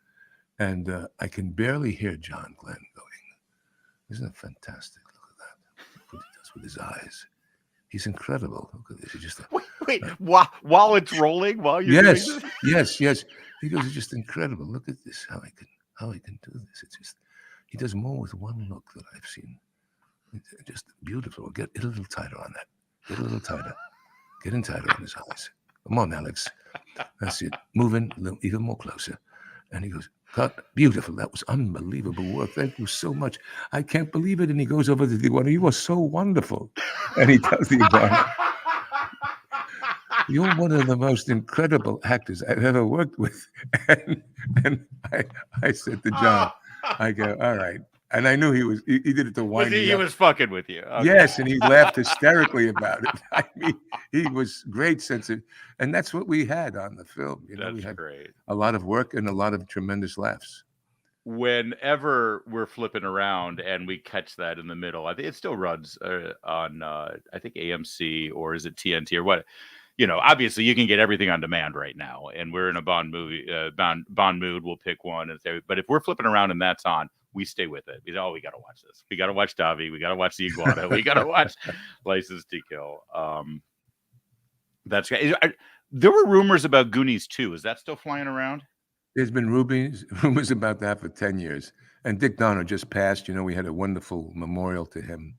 And I can barely hear John Glenn going, "Isn't it fantastic? Look at that. Look what he does with his eyes. He's incredible. Look at this. He's just Wait, while it's rolling, while you're doing this? yes. He goes, it's just incredible. Look at this, how he can do this. It's just, he does more with one look than I've seen. It's just beautiful. Get a little tighter on that. Get a little tighter. Get in tighter on his eyes. Come on, Alex. That's it. Move in even more closer." And he goes, "Cut. Beautiful. That was unbelievable work. Thank you so much. I can't believe it." And he goes over to the iguana. "You are so wonderful." And he tells the iguana, "You're one of the most incredible actors I've ever worked with." And I said to John, I go, "All right." And I knew he did it to wind me He up. was fucking with you. Okay. Yes, and he laughed hysterically about it. I mean, he was great sense of, and that's what we had on the film. You know, That's we had great. a lot of work and a lot of tremendous laughs. Whenever we're flipping around and we catch that in the middle, I think it still runs on I think AMC, or is it TNT or what? You know, obviously you can get everything on demand right now, and we're in a Bond movie, Bond mood. We'll pick one, but if we're flipping around and that's on, we stay with it. We got to watch this. We got to watch Davi. We got to watch the Iguana. We got to watch License to Kill. That's there were rumors about Goonies 2. Is that still flying around? There's been rumors about that for 10 years. And Dick Donner just passed. You know, we had a wonderful memorial to him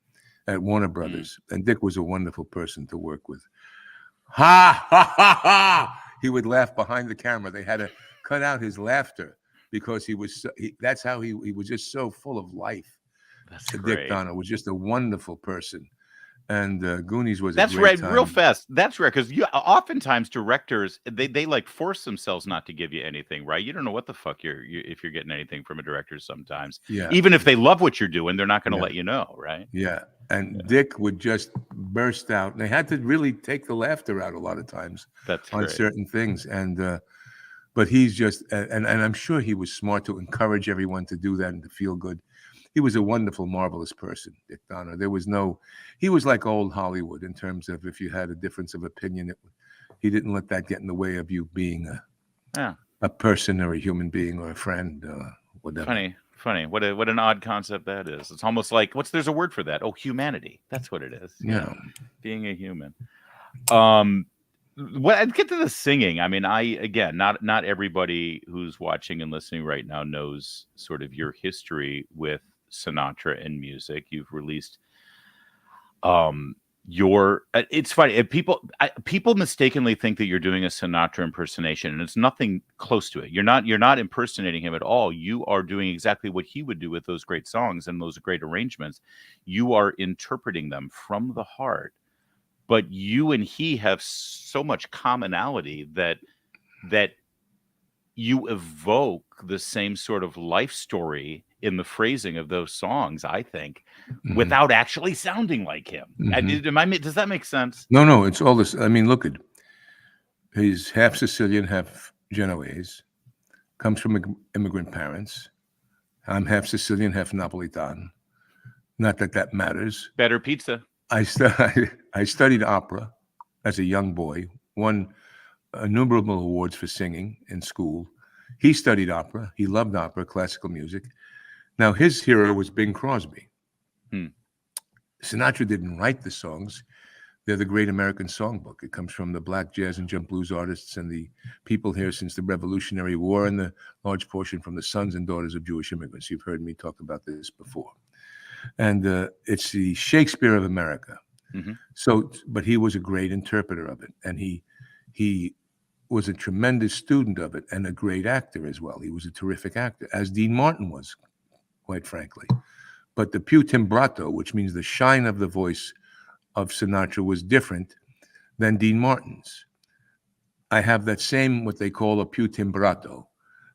at Warner Brothers. And Dick was a wonderful person to work with. Ha, ha, ha, ha. He would laugh behind the camera. They had to cut out his laughter because that's how he was just so full of life. That's Dick great. Donner was just a wonderful person. And Goonies was That's a great right. time. Real fast. That's rare, because oftentimes directors they like force themselves not to give you anything, right? You don't know what the fuck if you're getting anything from a director sometimes. Yeah. Even if they love what you're doing, they're not going to Yeah. let you know, right? Yeah. And Dick would just burst out. And they had to really take the laughter out a lot of times That's on great. certain things. And but he's just and I'm sure he was smart to encourage everyone to do that and to feel good. He was a wonderful, marvelous person, Dick Donner. He was like old Hollywood in terms of if you had a difference of opinion, he didn't let that get in the way of you being a person or a human being or a friend, whatever. Funny. What an odd concept that is. It's almost like there's a word for that. Oh, humanity. That's what it is. Yeah. Being a human. I'd get to the singing. I mean, not everybody who's watching and listening right now knows sort of your history with Sinatra and music. You've released it's funny, people mistakenly think that you're doing a Sinatra impersonation, and it's nothing close to it. You're not impersonating him at all. You are doing exactly what he would do with those great songs and those great arrangements. You are interpreting them from the heart, but you and he have so much commonality that you evoke the same sort of life story in the phrasing of those songs, I think, without actually sounding like him. Does that make sense? No, it's all this. I mean, look at, he's half Sicilian, half Genoese, comes from immigrant parents. I'm half Sicilian, half Napolitan. Not that matters. Better pizza. I studied opera as a young boy, won innumerable awards for singing in school. He studied opera. He loved opera, classical music. Now, his hero was Bing Crosby. Sinatra didn't write the songs. They're the Great American Songbook. It comes from the black jazz and jump blues artists and the people here since the Revolutionary War, and the large portion from the sons and daughters of Jewish immigrants. You've heard me talk about this before. And it's the Shakespeare of America. So, but he was a great interpreter of it. And he was a tremendous student of it and a great actor as well. He was a terrific actor, as Dean Martin was, quite frankly. But the più timbrato, which means the shine of the voice of Sinatra, was different than Dean Martin's. I have that same, what they call a più timbrato.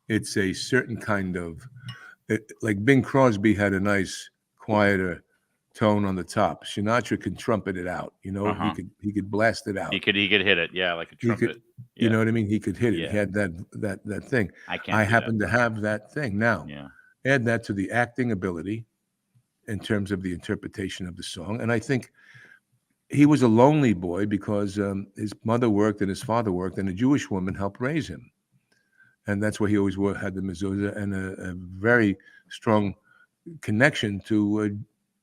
It's a certain kind of, like Bing Crosby had a nice, quieter tone on the top. Sinatra can trumpet it out, you know. He could blast it out. He could hit it, yeah, like a trumpet. You know what I mean? He could hit it. He had that thing. I happen to have that thing now. Add that to the acting ability in terms of the interpretation of the song, and I think he was a lonely boy because his mother worked and his father worked, and a Jewish woman helped raise him. and that's why he always had the mezuzah and a very strong connection to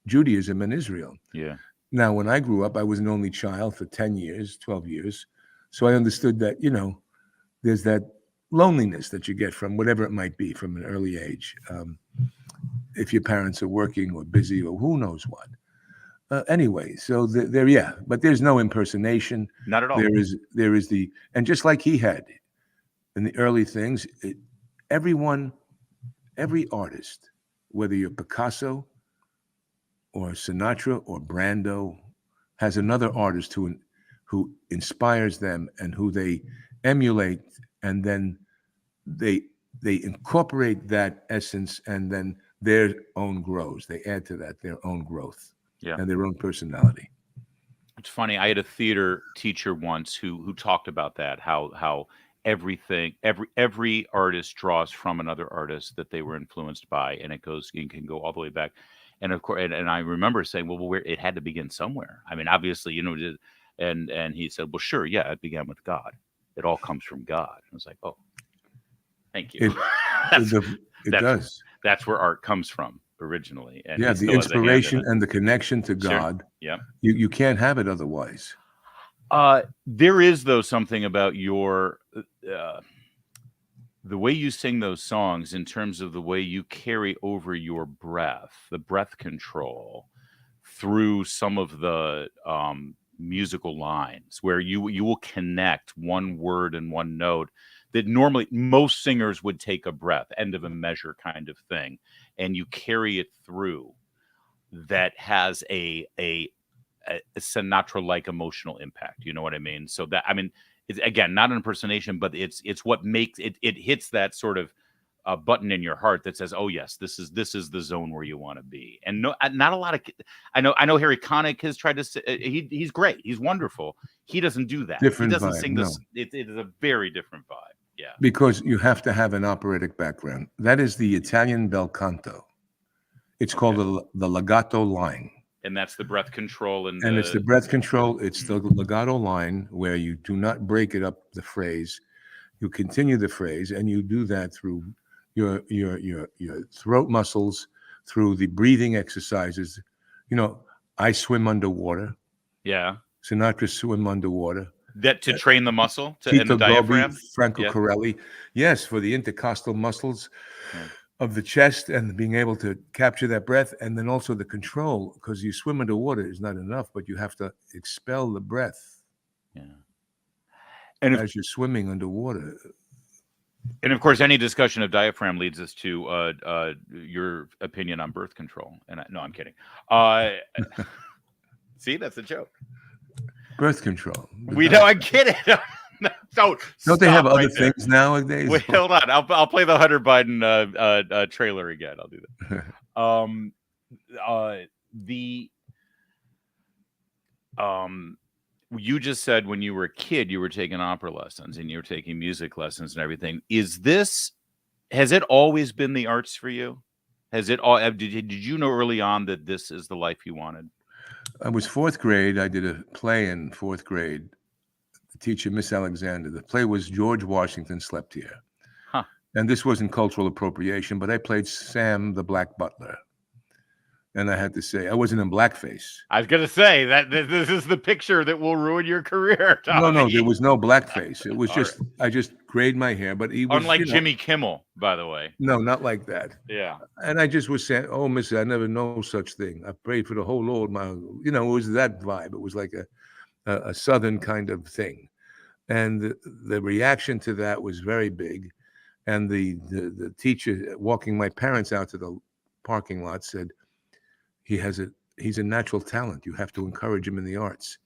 Judaism and Israel. Yeah. Now, when I grew up, I was an only child for 10 years, 12 years. So I understood that, there's that loneliness that you get from whatever it might be from an early age. If your parents are working or busy or who knows what. Anyway, so but there's no impersonation. Not at all. There is and just like he had in the early things, every artist, whether you're Picasso or Sinatra or Brando, has another artist who inspires them and who they emulate, and then they incorporate that essence, and then their own grows. They add to that their own growth and their own personality. It's funny. I had a theater teacher once who talked about that, how every artist draws from another artist that they were influenced by, and it can go all the way back. And of course, and I remember saying, well, it had to begin somewhere. I mean, obviously, and he said, well, sure, yeah, it began with God. It all comes from God. I was like, oh, thank you. It does. That's where art comes from originally. And the inspiration and the connection to God. Sure. Yeah. You can't have it otherwise. There is, though, something about your the way you sing those songs in terms of the way you carry over your breath, the breath control through some of the musical lines where you will connect one word and one note that normally most singers would take a breath, end of a measure kind of thing, and you carry it through. That has a Sinatra-like emotional impact. You know what I mean? So that, I mean, it's, again, not an impersonation, but it's what makes it hits that sort of button in your heart that says, oh yes, this is the zone where you want to be. And not a lot of, I know Harry Connick has tried to say, he's great, he's wonderful. He doesn't do that. Different he doesn't vibe, sing this. no. It is a very different vibe. Yeah. Because you have to have an operatic background. That is the Italian bel canto. It's called the legato line. And that's the breath control. And it's the breath control. It's the legato line where you do not break it up, the phrase. You continue the phrase, and you do that through your throat muscles, through the breathing exercises. I swim underwater. Yeah. Sinatra swim underwater. That to train the muscle and Tito the diaphragm. Gobi, Franco Corelli. Yes, for the intercostal muscles of the chest and being able to capture that breath, and then also the control, because you swim underwater is not enough, but you have to expel the breath. Yeah. And as you're swimming underwater. And of course, any discussion of diaphragm leads us to your opinion on birth control. And no, I'm kidding. See, that's a joke. Birth control. We know. I get it. Don't they have other things nowadays? Wait, hold on. I'll play the Hunter Biden trailer again. I'll do that. You just said when you were a kid, you were taking opera lessons and you were taking music lessons and everything. Has it always been the arts for you? Did you know early on that this is the life you wanted? I was fourth grade. I did a play in fourth grade. The teacher, Miss Alexander. The play was George Washington Slept Here. Huh. And this wasn't cultural appropriation, but I played Sam the Black Butler. And I had to say, I wasn't in blackface. I was going to say that this is the picture that will ruin your career, Tommy. No, there was no blackface. It was just, I just grayed my hair, but he was... Unlike Jimmy Kimmel, by the way. No, not like that. Yeah. And I just was saying, oh, Missy, I never know such thing. I prayed for the whole Lord. It was that vibe. It was like a Southern kind of thing. And the reaction to that was very big. And the teacher walking my parents out to the parking lot said, he's a natural talent. You have to encourage him in the arts.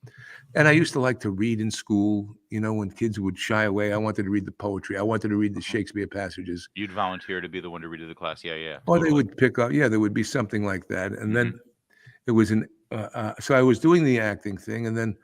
And I used to like to read in school, when kids would shy away. I wanted to read the poetry. I wanted to read the Shakespeare passages. You'd volunteer to be the one to read to the class. Yeah. Or they would pick up. Yeah, there would be something like that. And then it was so I was doing the acting thing, and then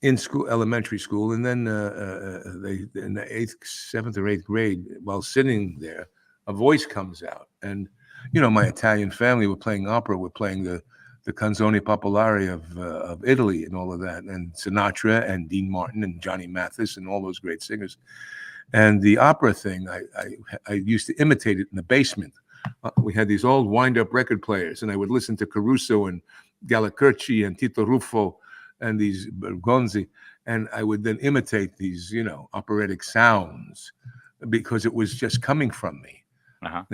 in school, elementary school, and then they in the seventh or eighth grade, while sitting there, a voice comes out. And my Italian family were playing opera. We're playing the Canzoni Popolari of Italy and all of that, and Sinatra and Dean Martin and Johnny Mathis and all those great singers. And the opera thing, I used to imitate it in the basement. We had these old wind-up record players, and I would listen to Caruso and Gallicurci and Tito Ruffo and these Bergonzi, and I would then imitate these, operatic sounds because it was just coming from me. Uh-huh.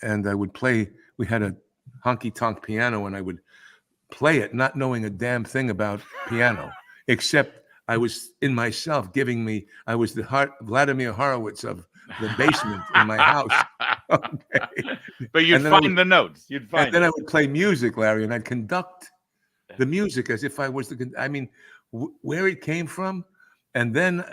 And I would play. We had a honky-tonk piano, and I would play it, not knowing a damn thing about piano, except I was in myself I was the Vladimir Horowitz of the basement in my house. Okay. But you'd find the notes. And then I would play music, Larry, and I'd conduct the music as if I was where it came from. And then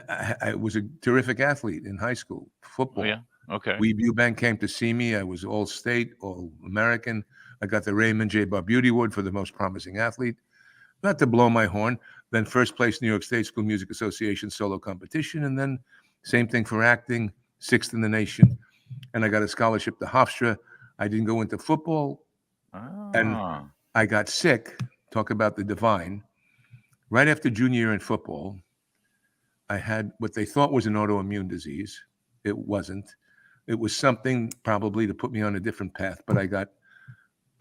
I was a terrific athlete in high school, football. Oh, yeah. Okay. Weeb Eubank came to see me. I was all-state, all-American. I got the Raymond J. Barbuti Award for the most promising athlete. Not to blow my horn. Then first place New York State School Music Association solo competition. And then same thing for acting, 6th in the nation. And I got a scholarship to Hofstra. I didn't go into football. And I got sick. Talk about the divine. Right after junior year in football, I had what they thought was an autoimmune disease. It wasn't. It was something probably to put me on a different path, but I got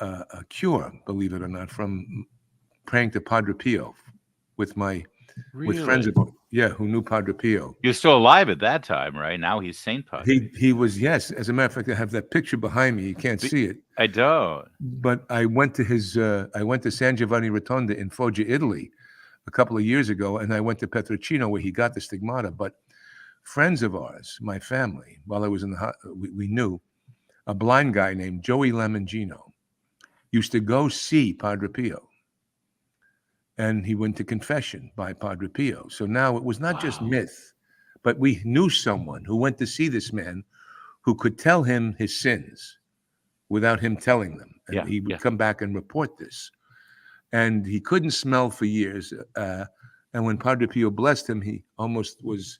a cure, believe it or not, from praying to Padre Pio with friends of who knew Padre Pio. He was still alive at that time, right? Now he's Saint Padre. He was, yes. As a matter of fact, I have that picture behind me. You can't see it. I don't. But I went to San Giovanni Rotonda in Foggia, Italy, a couple of years ago, and I went to Petrocino where he got the stigmata. But friends of ours, my family, while I was in the we knew a blind guy named Joey Lamangino used to go see Padre Pio. And he went to confession by Padre Pio. So now it was not just myth, but we knew someone who went to see this man who could tell him his sins without him telling them. And he would come back and report this. And he couldn't smell for years. And when Padre Pio blessed him, he almost was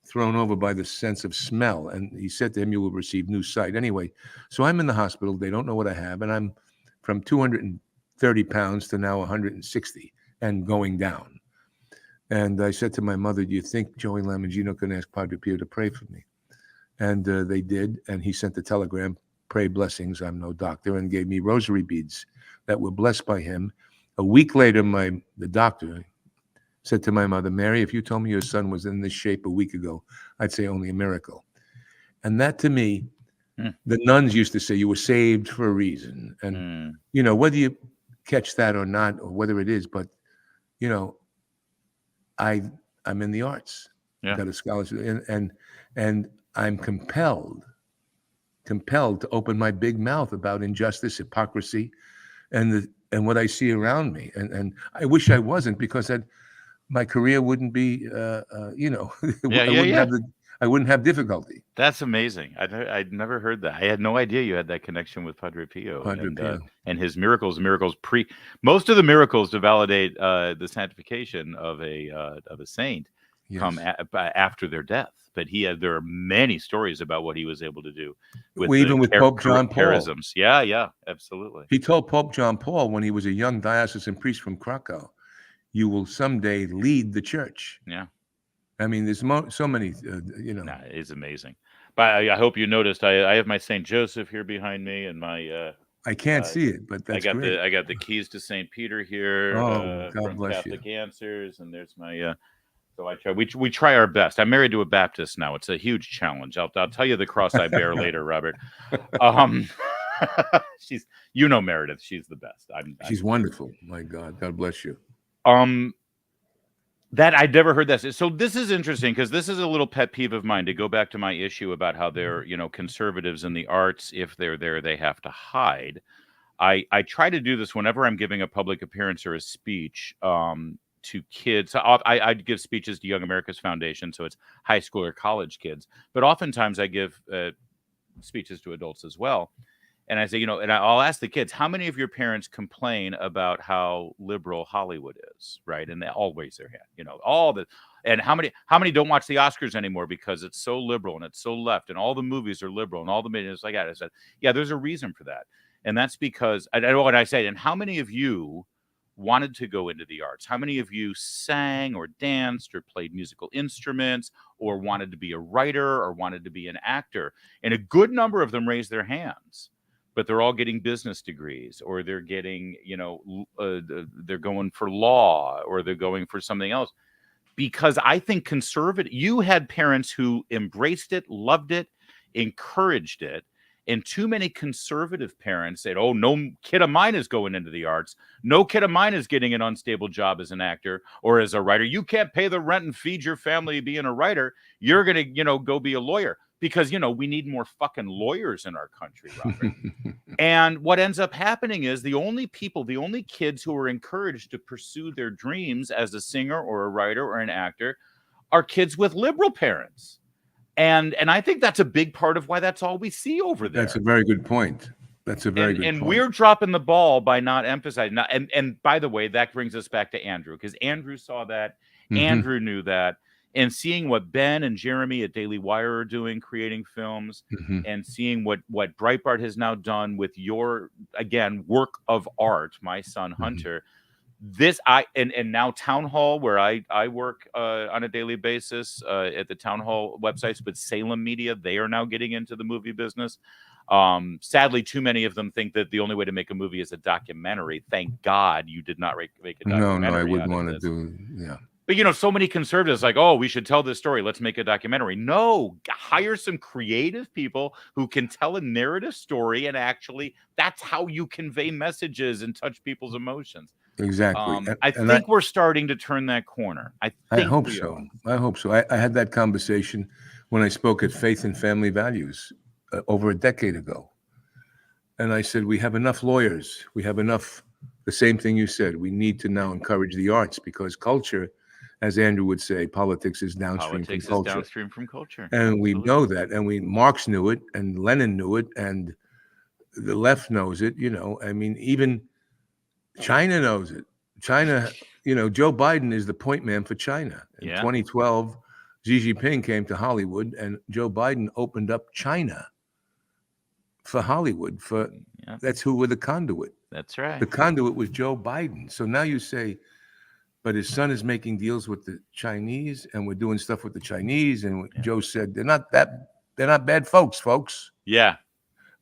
thrown over by the sense of smell. And he said to him, you will receive new sight. Anyway, so I'm in the hospital. They don't know what I have. And I'm from 230 pounds to now 160 and going down. And I said to my mother, do you think Joey Lamangino can ask Padre Pio to pray for me? And they did. And he sent a telegram, pray blessings. I'm no doctor, and gave me rosary beads that were blessed by him. A week later, the doctor said to my mother, Mary, if you told me your son was in this shape a week ago, I'd say only a miracle. And that to me, the nuns used to say you were saved for a reason. And, whether you catch that or not, or whether it is, but, I'm in the arts. Yeah. Got a scholarship. And I'm compelled to open my big mouth about injustice, hypocrisy, and what I see around me. And I wish I wasn't, because my career wouldn't be, I wouldn't have difficulty. That's amazing. I'd never heard that. I had no idea you had that connection with Padre Pio. And his miracles. Most of the miracles to validate the sanctification of a saint come after their death. But there are many stories about what he was able to do. Even with Pope John Paul. Charisms. Yeah, absolutely. He told Pope John Paul when he was a young diocesan priest from Krakow, you will someday lead the church. Yeah. I mean, there's so many, It's amazing. But I hope you noticed I have my St. Joseph here behind me, and my I can't see it, but that's great. I got the keys to St. Peter here. Oh, God from bless Catholic you. Answers, and there's my. So I try. We try our best. I'm married to a Baptist now. It's a huge challenge. I'll tell you the cross I bear later, Robert. She's Meredith. She's the best. She's wonderful. My God, God bless you. That I'd never heard that. So this is interesting, because this is a little pet peeve of mine, to go back to my issue about how they're, conservatives in the arts. If they're there, they have to hide. I try to do this whenever I'm giving a public appearance or a speech to kids. I give speeches to Young America's Foundation, so it's high school or college kids. But oftentimes I give speeches to adults as well. And I say, and I'll ask the kids, how many of your parents complain about how liberal Hollywood is, right? And they all raise their hand, and how many don't watch the Oscars anymore because it's so liberal and it's so left, and all the movies are liberal and all the media is like that. I said, yeah, there's a reason for that. And that's because, and I say, and how many of you wanted to go into the arts? How many of you sang or danced or played musical instruments or wanted to be a writer or wanted to be an actor? And a good number of them raised their hands, but they're all getting business degrees, or they're getting, they're going for law, or they're going for something else. Because I think you had parents who embraced it, loved it, encouraged it. And too many conservative parents said, oh, no kid of mine is going into the arts. No kid of mine is getting an unstable job as an actor or as a writer. You can't pay the rent and feed your family being a writer. You're going to, go be a lawyer. Because, we need more fucking lawyers in our country, Robert. And what ends up happening is the only kids who are encouraged to pursue their dreams as a singer or a writer or an actor are kids with liberal parents. And I think that's a big part of why that's all we see over there. That's a very good point. That's a very good point. And we're dropping the ball by not emphasizing. And by the way, that brings us back to Andrew, because Andrew saw that. Mm-hmm. Andrew knew that. And seeing what Ben and Jeremy at Daily Wire are doing, creating films, mm-hmm. and seeing what Breitbart has now done with your, again, work of art, my son Hunter. Mm-hmm. And now Town Hall, where I work on a daily basis at the Town Hall websites with Salem Media, they are now getting into the movie business. Sadly, too many of them think that the only way to make a movie is a documentary. Thank God you did not make a documentary. No, I wouldn't want to do, yeah. But, so many conservatives like, oh, we should tell this story. Let's make a documentary. No, hire some creative people who can tell a narrative story. And actually, that's how you convey messages and touch people's emotions. Exactly. I think we're starting to turn that corner. I hope so. I hope so. I had that conversation when I spoke at Faith and Family Values over a decade ago. And I said, we have enough lawyers. We have enough. The same thing you said. We need to now encourage the arts, because culture, as Andrew would say, politics is downstream from culture. And we know that. And Marx knew it, and Lenin knew it, and the left knows it. I mean, even China knows it. China, Joe Biden is the point man for China. In 2012, Xi Jinping came to Hollywood, and Joe Biden opened up China for Hollywood. That's who were the conduit. That's right. The conduit was Joe Biden. So now you say, but his son is making deals with the Chinese, and we're doing stuff with the Chinese. And Joe said, they're not bad folks. Yeah.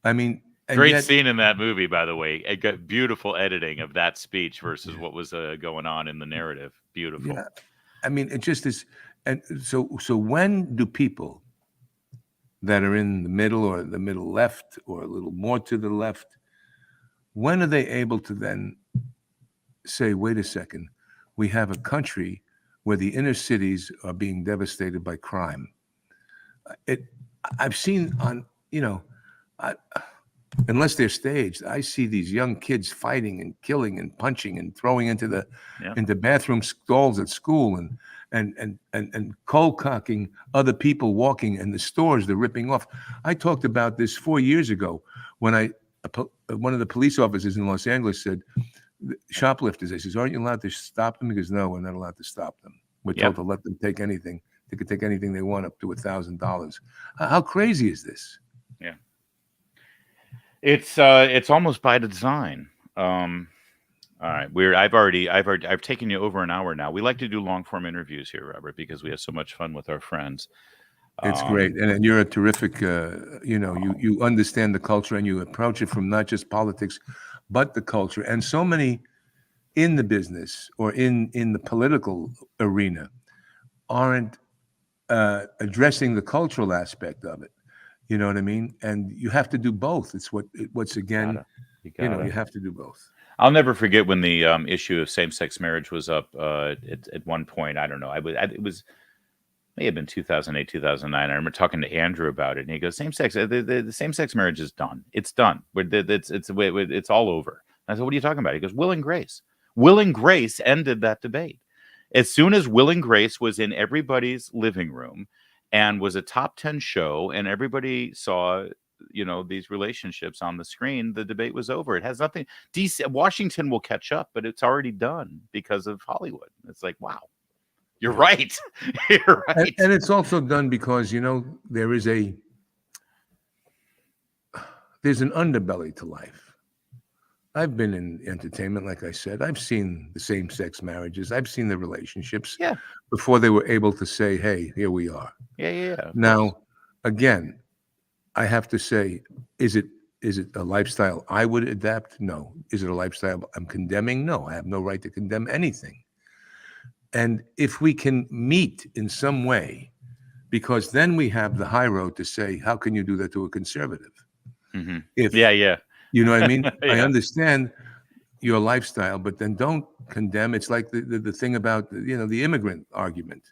I mean, great scene in that movie, by the way. It got beautiful editing of that speech versus what was going on in the narrative. Beautiful. Yeah. I mean, it just is. And so when do people that are in the middle or the middle left or a little more to the left, when are they able to then say, wait a second, we have a country where the inner cities are being devastated by crime? I've seen on, unless they're staged, I see these young kids fighting and killing and punching and throwing into into bathroom stalls at school and cold cocking other people walking in the stores they're ripping off. I talked about this 4 years ago when one of the police officers in Los Angeles said, shoplifters, I says, aren't you allowed to stop them? He goes, no, we're not allowed to stop them. We're told to let them take anything. They could take anything they want up to $1,000. How crazy is this? Yeah. It's almost by design. All right, I've taken you over an hour now. We like to do long form interviews here, Robert, because we have so much fun with our friends. It's great, and you're a terrific. You understand the culture, and you approach it from not just politics, but the culture. And so many in the business or in the political arena aren't addressing the cultural aspect of it. You know what I mean? And you have to do both. It's what's again, you have to do both. I'll never forget when the issue of same-sex marriage was up at one point. I don't know. It was may have been 2008, 2009. I remember talking to Andrew about it, and he goes, the same-sex marriage is done. It's done. It's all over. And I said, what are you talking about? He goes, Will and Grace. Will and Grace ended that debate. As soon as Will and Grace was in everybody's living room and was a top 10 show, and everybody saw, these relationships on the screen, the debate was over. It has nothing. Washington will catch up, but it's already done because of Hollywood. It's like, wow, you're right. You're right. And it's also done because, there's an underbelly to life. I've been in entertainment, like I said. I've seen the same-sex marriages. I've seen the relationships Yeah. before they were able to say, "Hey, here we are." Yeah. Of course. Now, again, I have to say, is it a lifestyle I would adapt? No. Is it a lifestyle I'm condemning? No. I have no right to condemn anything. And if we can meet in some way, because then we have the high road to say, how can you do that to a conservative? Mm-hmm. If Yeah. you know what I mean? I Yeah. understand your lifestyle, but then don't condemn. It's like the thing about, the immigrant argument,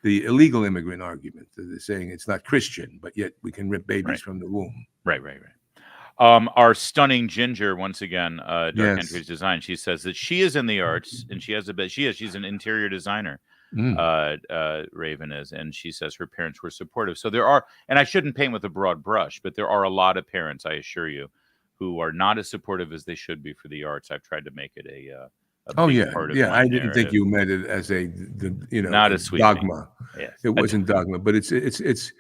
the illegal immigrant argument. They're saying it's not Christian, but yet we can rip babies Right. from the womb. Right. Our stunning Ginger, once again, Dark Yes. Entries Design. She says that she is in the arts, and she has a bit. She's an interior designer. Raven is, and she says her parents were supportive. So there are, and I shouldn't paint with a broad brush, but there are a lot of parents, I assure you, who are not as supportive as they should be for the arts. I've tried to make it a big part of my I didn't think narrative. you meant it as Not a sweeping. dogma. Yes. It wasn't dogma, but it's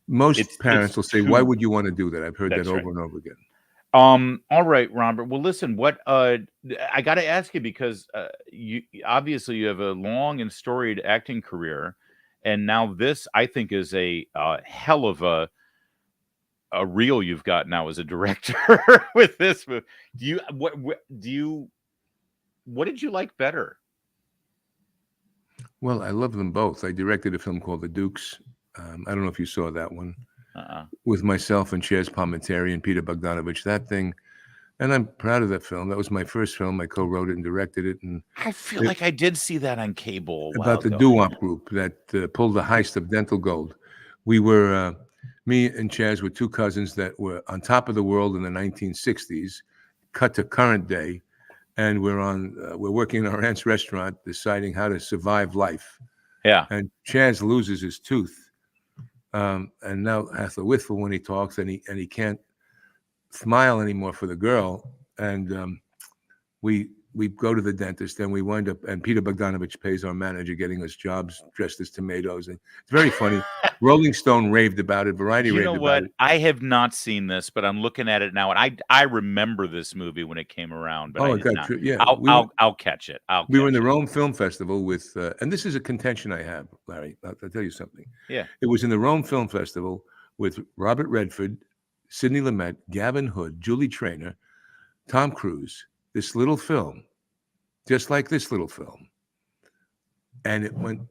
most parents will say, "Why would you want to do that?" I've heard that That's over right. and over again. All right, Robert. Well, listen, what I got to ask you, because you obviously you have a long and storied acting career, and now this, I think, is a hell of a reel you've got now as a director with this movie. What did you like better? Well, I love them both. I directed a film called The Dukes. I don't know if you saw that one. With myself and Chaz Palminteri and Peter Bogdanovich, that thing. And I'm proud of that film. That was my first film. I co-wrote it and directed it. And I feel like I did see that on cable. About the doo-wop group that pulled the heist of Dental Gold. We were, me and Chaz were two cousins that were on top of the world in the 1960s, cut to current day. And we're working in our aunt's restaurant, deciding how to survive life. Yeah. And Chaz loses his tooth. And now has a whistle when he talks, and he can't smile anymore for the girl. And we go to the dentist, and we wind up, and Peter Bogdanovich pays our manager, getting us jobs dressed as tomatoes, and it's very funny. Rolling Stone raved about it. Variety raved about it. You know what? I have not seen this, but I'm looking at it now, and I remember this movie when it came around. But I'll catch it. We were in the Rome Film Festival with, and this is a contention I have, Larry. I'll tell you something. Yeah. It was in the Rome Film Festival with Robert Redford, Sidney Lumet, Gavin Hood, Julie Traynor, Tom Cruise. This little film, just like this little film, and it went.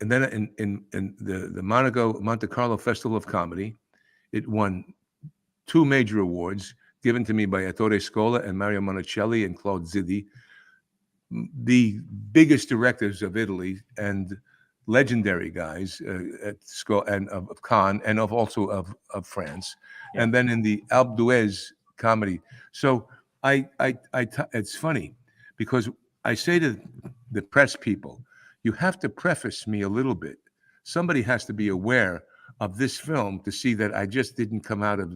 And then in the Monte Carlo Festival of Comedy, it won 2 major awards given to me by Ettore Scola and Mario Monticelli and Claude Zidi, the biggest directors of Italy and legendary guys at Scola and of Cannes and also of France. Yeah. And then in the Alpe d'Huez comedy. So it's funny because I say to the press people, you have to preface me a little bit. Somebody has to be aware of this film to see that I just didn't come out of,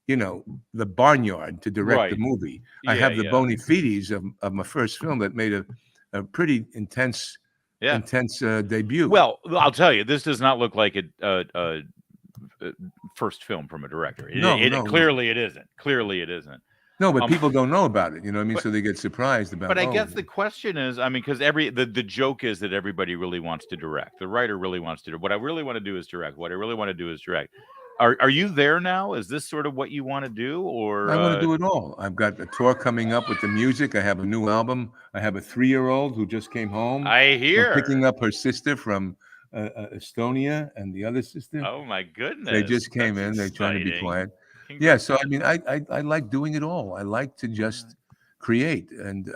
the barnyard to direct the movie. I have the bona fides of my first film that made a pretty intense debut. Well, I'll tell you, this does not look like a first film from a director. Clearly it isn't. Clearly it isn't. No, but people don't know about it, you know what I mean? So they get surprised about it. But I guess the question is, because the joke is that everybody really wants to direct. The writer really wants to do. What I really want to do is direct. What I really want to do is direct. Are you there now? Is this sort of what you want to do? Or I want to do it all. I've got a tour coming up with the music. I have a new album. I have a 3-year-old who just came home. I hear. Picking up her sister from Estonia and the other sister. Oh, my goodness. They just came in. They're trying to be quiet. Yeah, so I like doing it all. I like to just create, and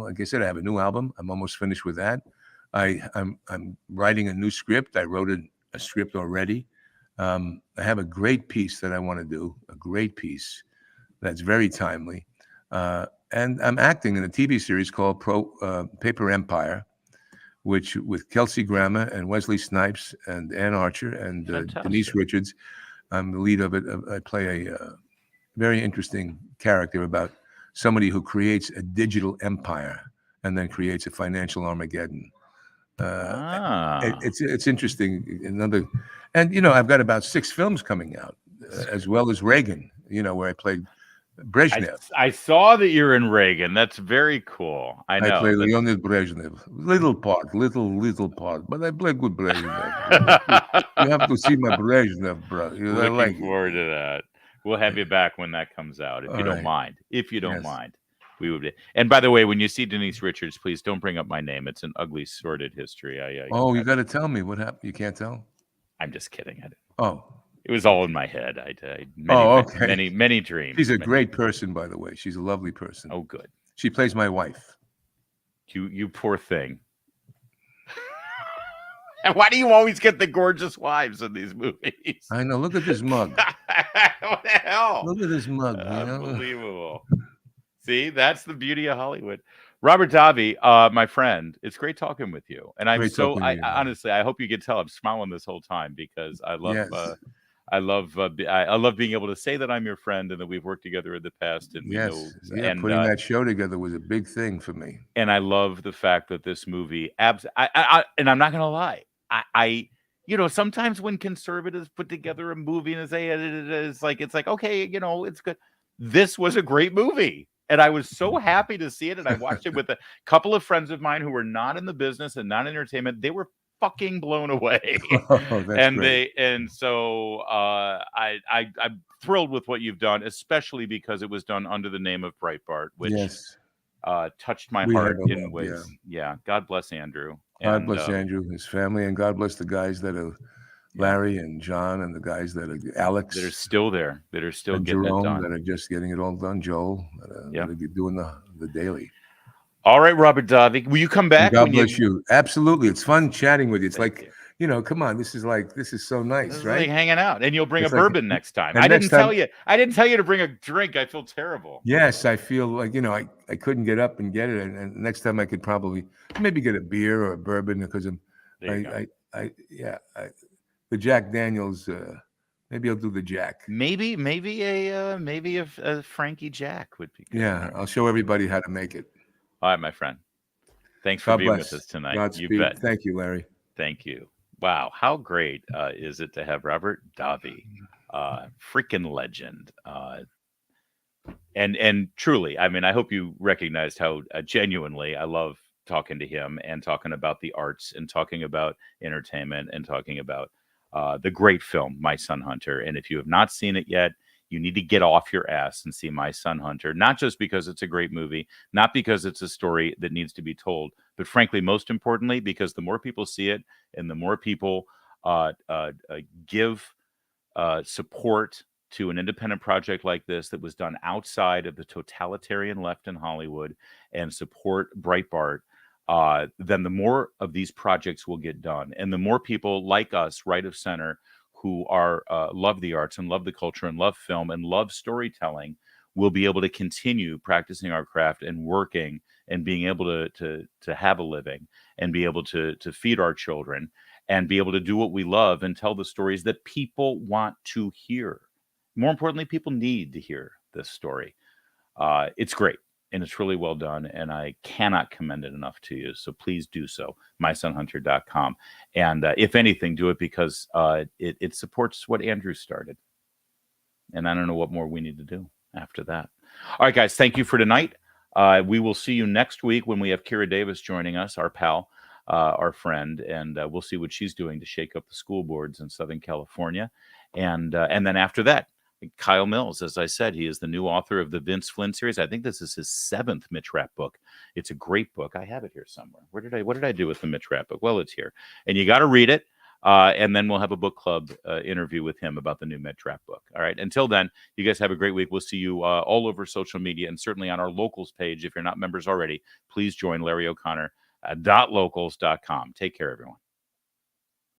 like I said, I have a new album. I'm almost finished with that. I'm writing a new script. I wrote a script already. I have a great piece that I want to do. A great piece that's very timely, and I'm acting in a TV series called Paper Empire, with Kelsey Grammer and Wesley Snipes and Ann Archer and Denise Richards. I'm the lead of it. I play a very interesting character about somebody who creates a digital empire and then creates a financial Armageddon. It's interesting. I've got about 6 films coming out, as well as Reagan. Where I played Brezhnev. I saw that you're in Reagan. That's very cool. I know. play Leonid Brezhnev. Little part, but I play good Brezhnev. You have to see my Brezhnev, bro. I like Looking forward to that. We'll have you back when that comes out, if you don't right. mind. If you don't Yes. mind, we would. And by the way, when you see Denise Richards, please don't bring up my name. It's an ugly, sordid history. You got to tell me what happened. You can't tell? I'm just kidding. Oh. It was all in my head. I okay. many dreams. She's a great person, by the way. She's a lovely person. Oh, good. She plays my wife. You poor thing. And why do you always get the gorgeous wives in these movies? I know. Look at this mug. What the hell? Look at this mug. Unbelievable. See, that's the beauty of Hollywood. Robert Dobby, my friend, it's great talking with you. And I'm honestly, I hope you can tell I'm smiling this whole time because I love I love being able to say that I'm your friend and that we've worked together in the past. And putting that show together was a big thing for me. And I love the fact that this movie, and I'm not going to lie, sometimes when conservatives put together a movie and say it's like okay, it's good. This was a great movie, and I was so happy to see it. And I watched it with a couple of friends of mine who were not in the business and not in entertainment. They were fucking blown away. I'm thrilled with what you've done, especially because it was done under the name of Breitbart, which touched my heart in ways. Yeah. God bless Andrew. God bless Andrew, his family, and God bless the guys that are Larry and John and the guys that are Alex. That are still there, that are still getting Jerome, it done. That are just getting it all done. Joel, that are doing the daily. All right, Robert Davi, will you come back? And God bless you. Absolutely. It's fun chatting with you. It's come on, this is so nice, this right? Like hanging out. And you'll bring a bourbon next time. I didn't tell you to bring a drink. I feel terrible. Yes, I feel like, I couldn't get up and get it. And next time I could probably maybe get a beer or a bourbon because the Jack Daniels, maybe I'll do the Jack. Maybe a Frankie Jack would be good. Yeah, I'll show everybody how to make it. All right, my friend. Thanks for being with us tonight. Godspeed. You bet. Thank you, Larry. Thank you. Wow, how great is it to have Robert Dobby, freaking legend. And truly, I mean, I hope you recognized how genuinely I love talking to him and talking about the arts and talking about entertainment and talking about the great film, My Son Hunter. And if you have not seen it yet, you need to get off your ass and see My Son Hunter, not just because it's a great movie, not because it's a story that needs to be told, but frankly, most importantly, because the more people see it and the more people give support to an independent project like this that was done outside of the totalitarian left in Hollywood and support Breitbart, then the more of these projects will get done. And the more people like us, right of center, who are love the arts and love the culture and love film and love storytelling, will be able to continue practicing our craft and working and being able to have a living and be able to feed our children and be able to do what we love and tell the stories that people want to hear. More importantly, people need to hear this story. It's great. And it's really well done, and I cannot commend it enough to you. So please do so, mysonhunter.com. And if anything, do it because it supports what Andrew started. And I don't know what more we need to do after that. All right, guys, thank you for tonight. We will see you next week when we have Kira Davis joining us, our pal, our friend, and we'll see what she's doing to shake up the school boards in Southern California. And then after that, Kyle Mills, as I said, he is the new author of the Vince Flynn series. I think this is his 7th Mitch Rapp book. It's a great book. I have it here somewhere. What did I do with the Mitch Rapp book? Well, it's here. And you got to read it. And then we'll have a book club interview with him about the new Mitch Rapp book. All right. Until then, you guys have a great week. We'll see you all over social media and certainly on our locals page. If you're not members already, please join Larry O'Connor.locals.com. Take care, everyone.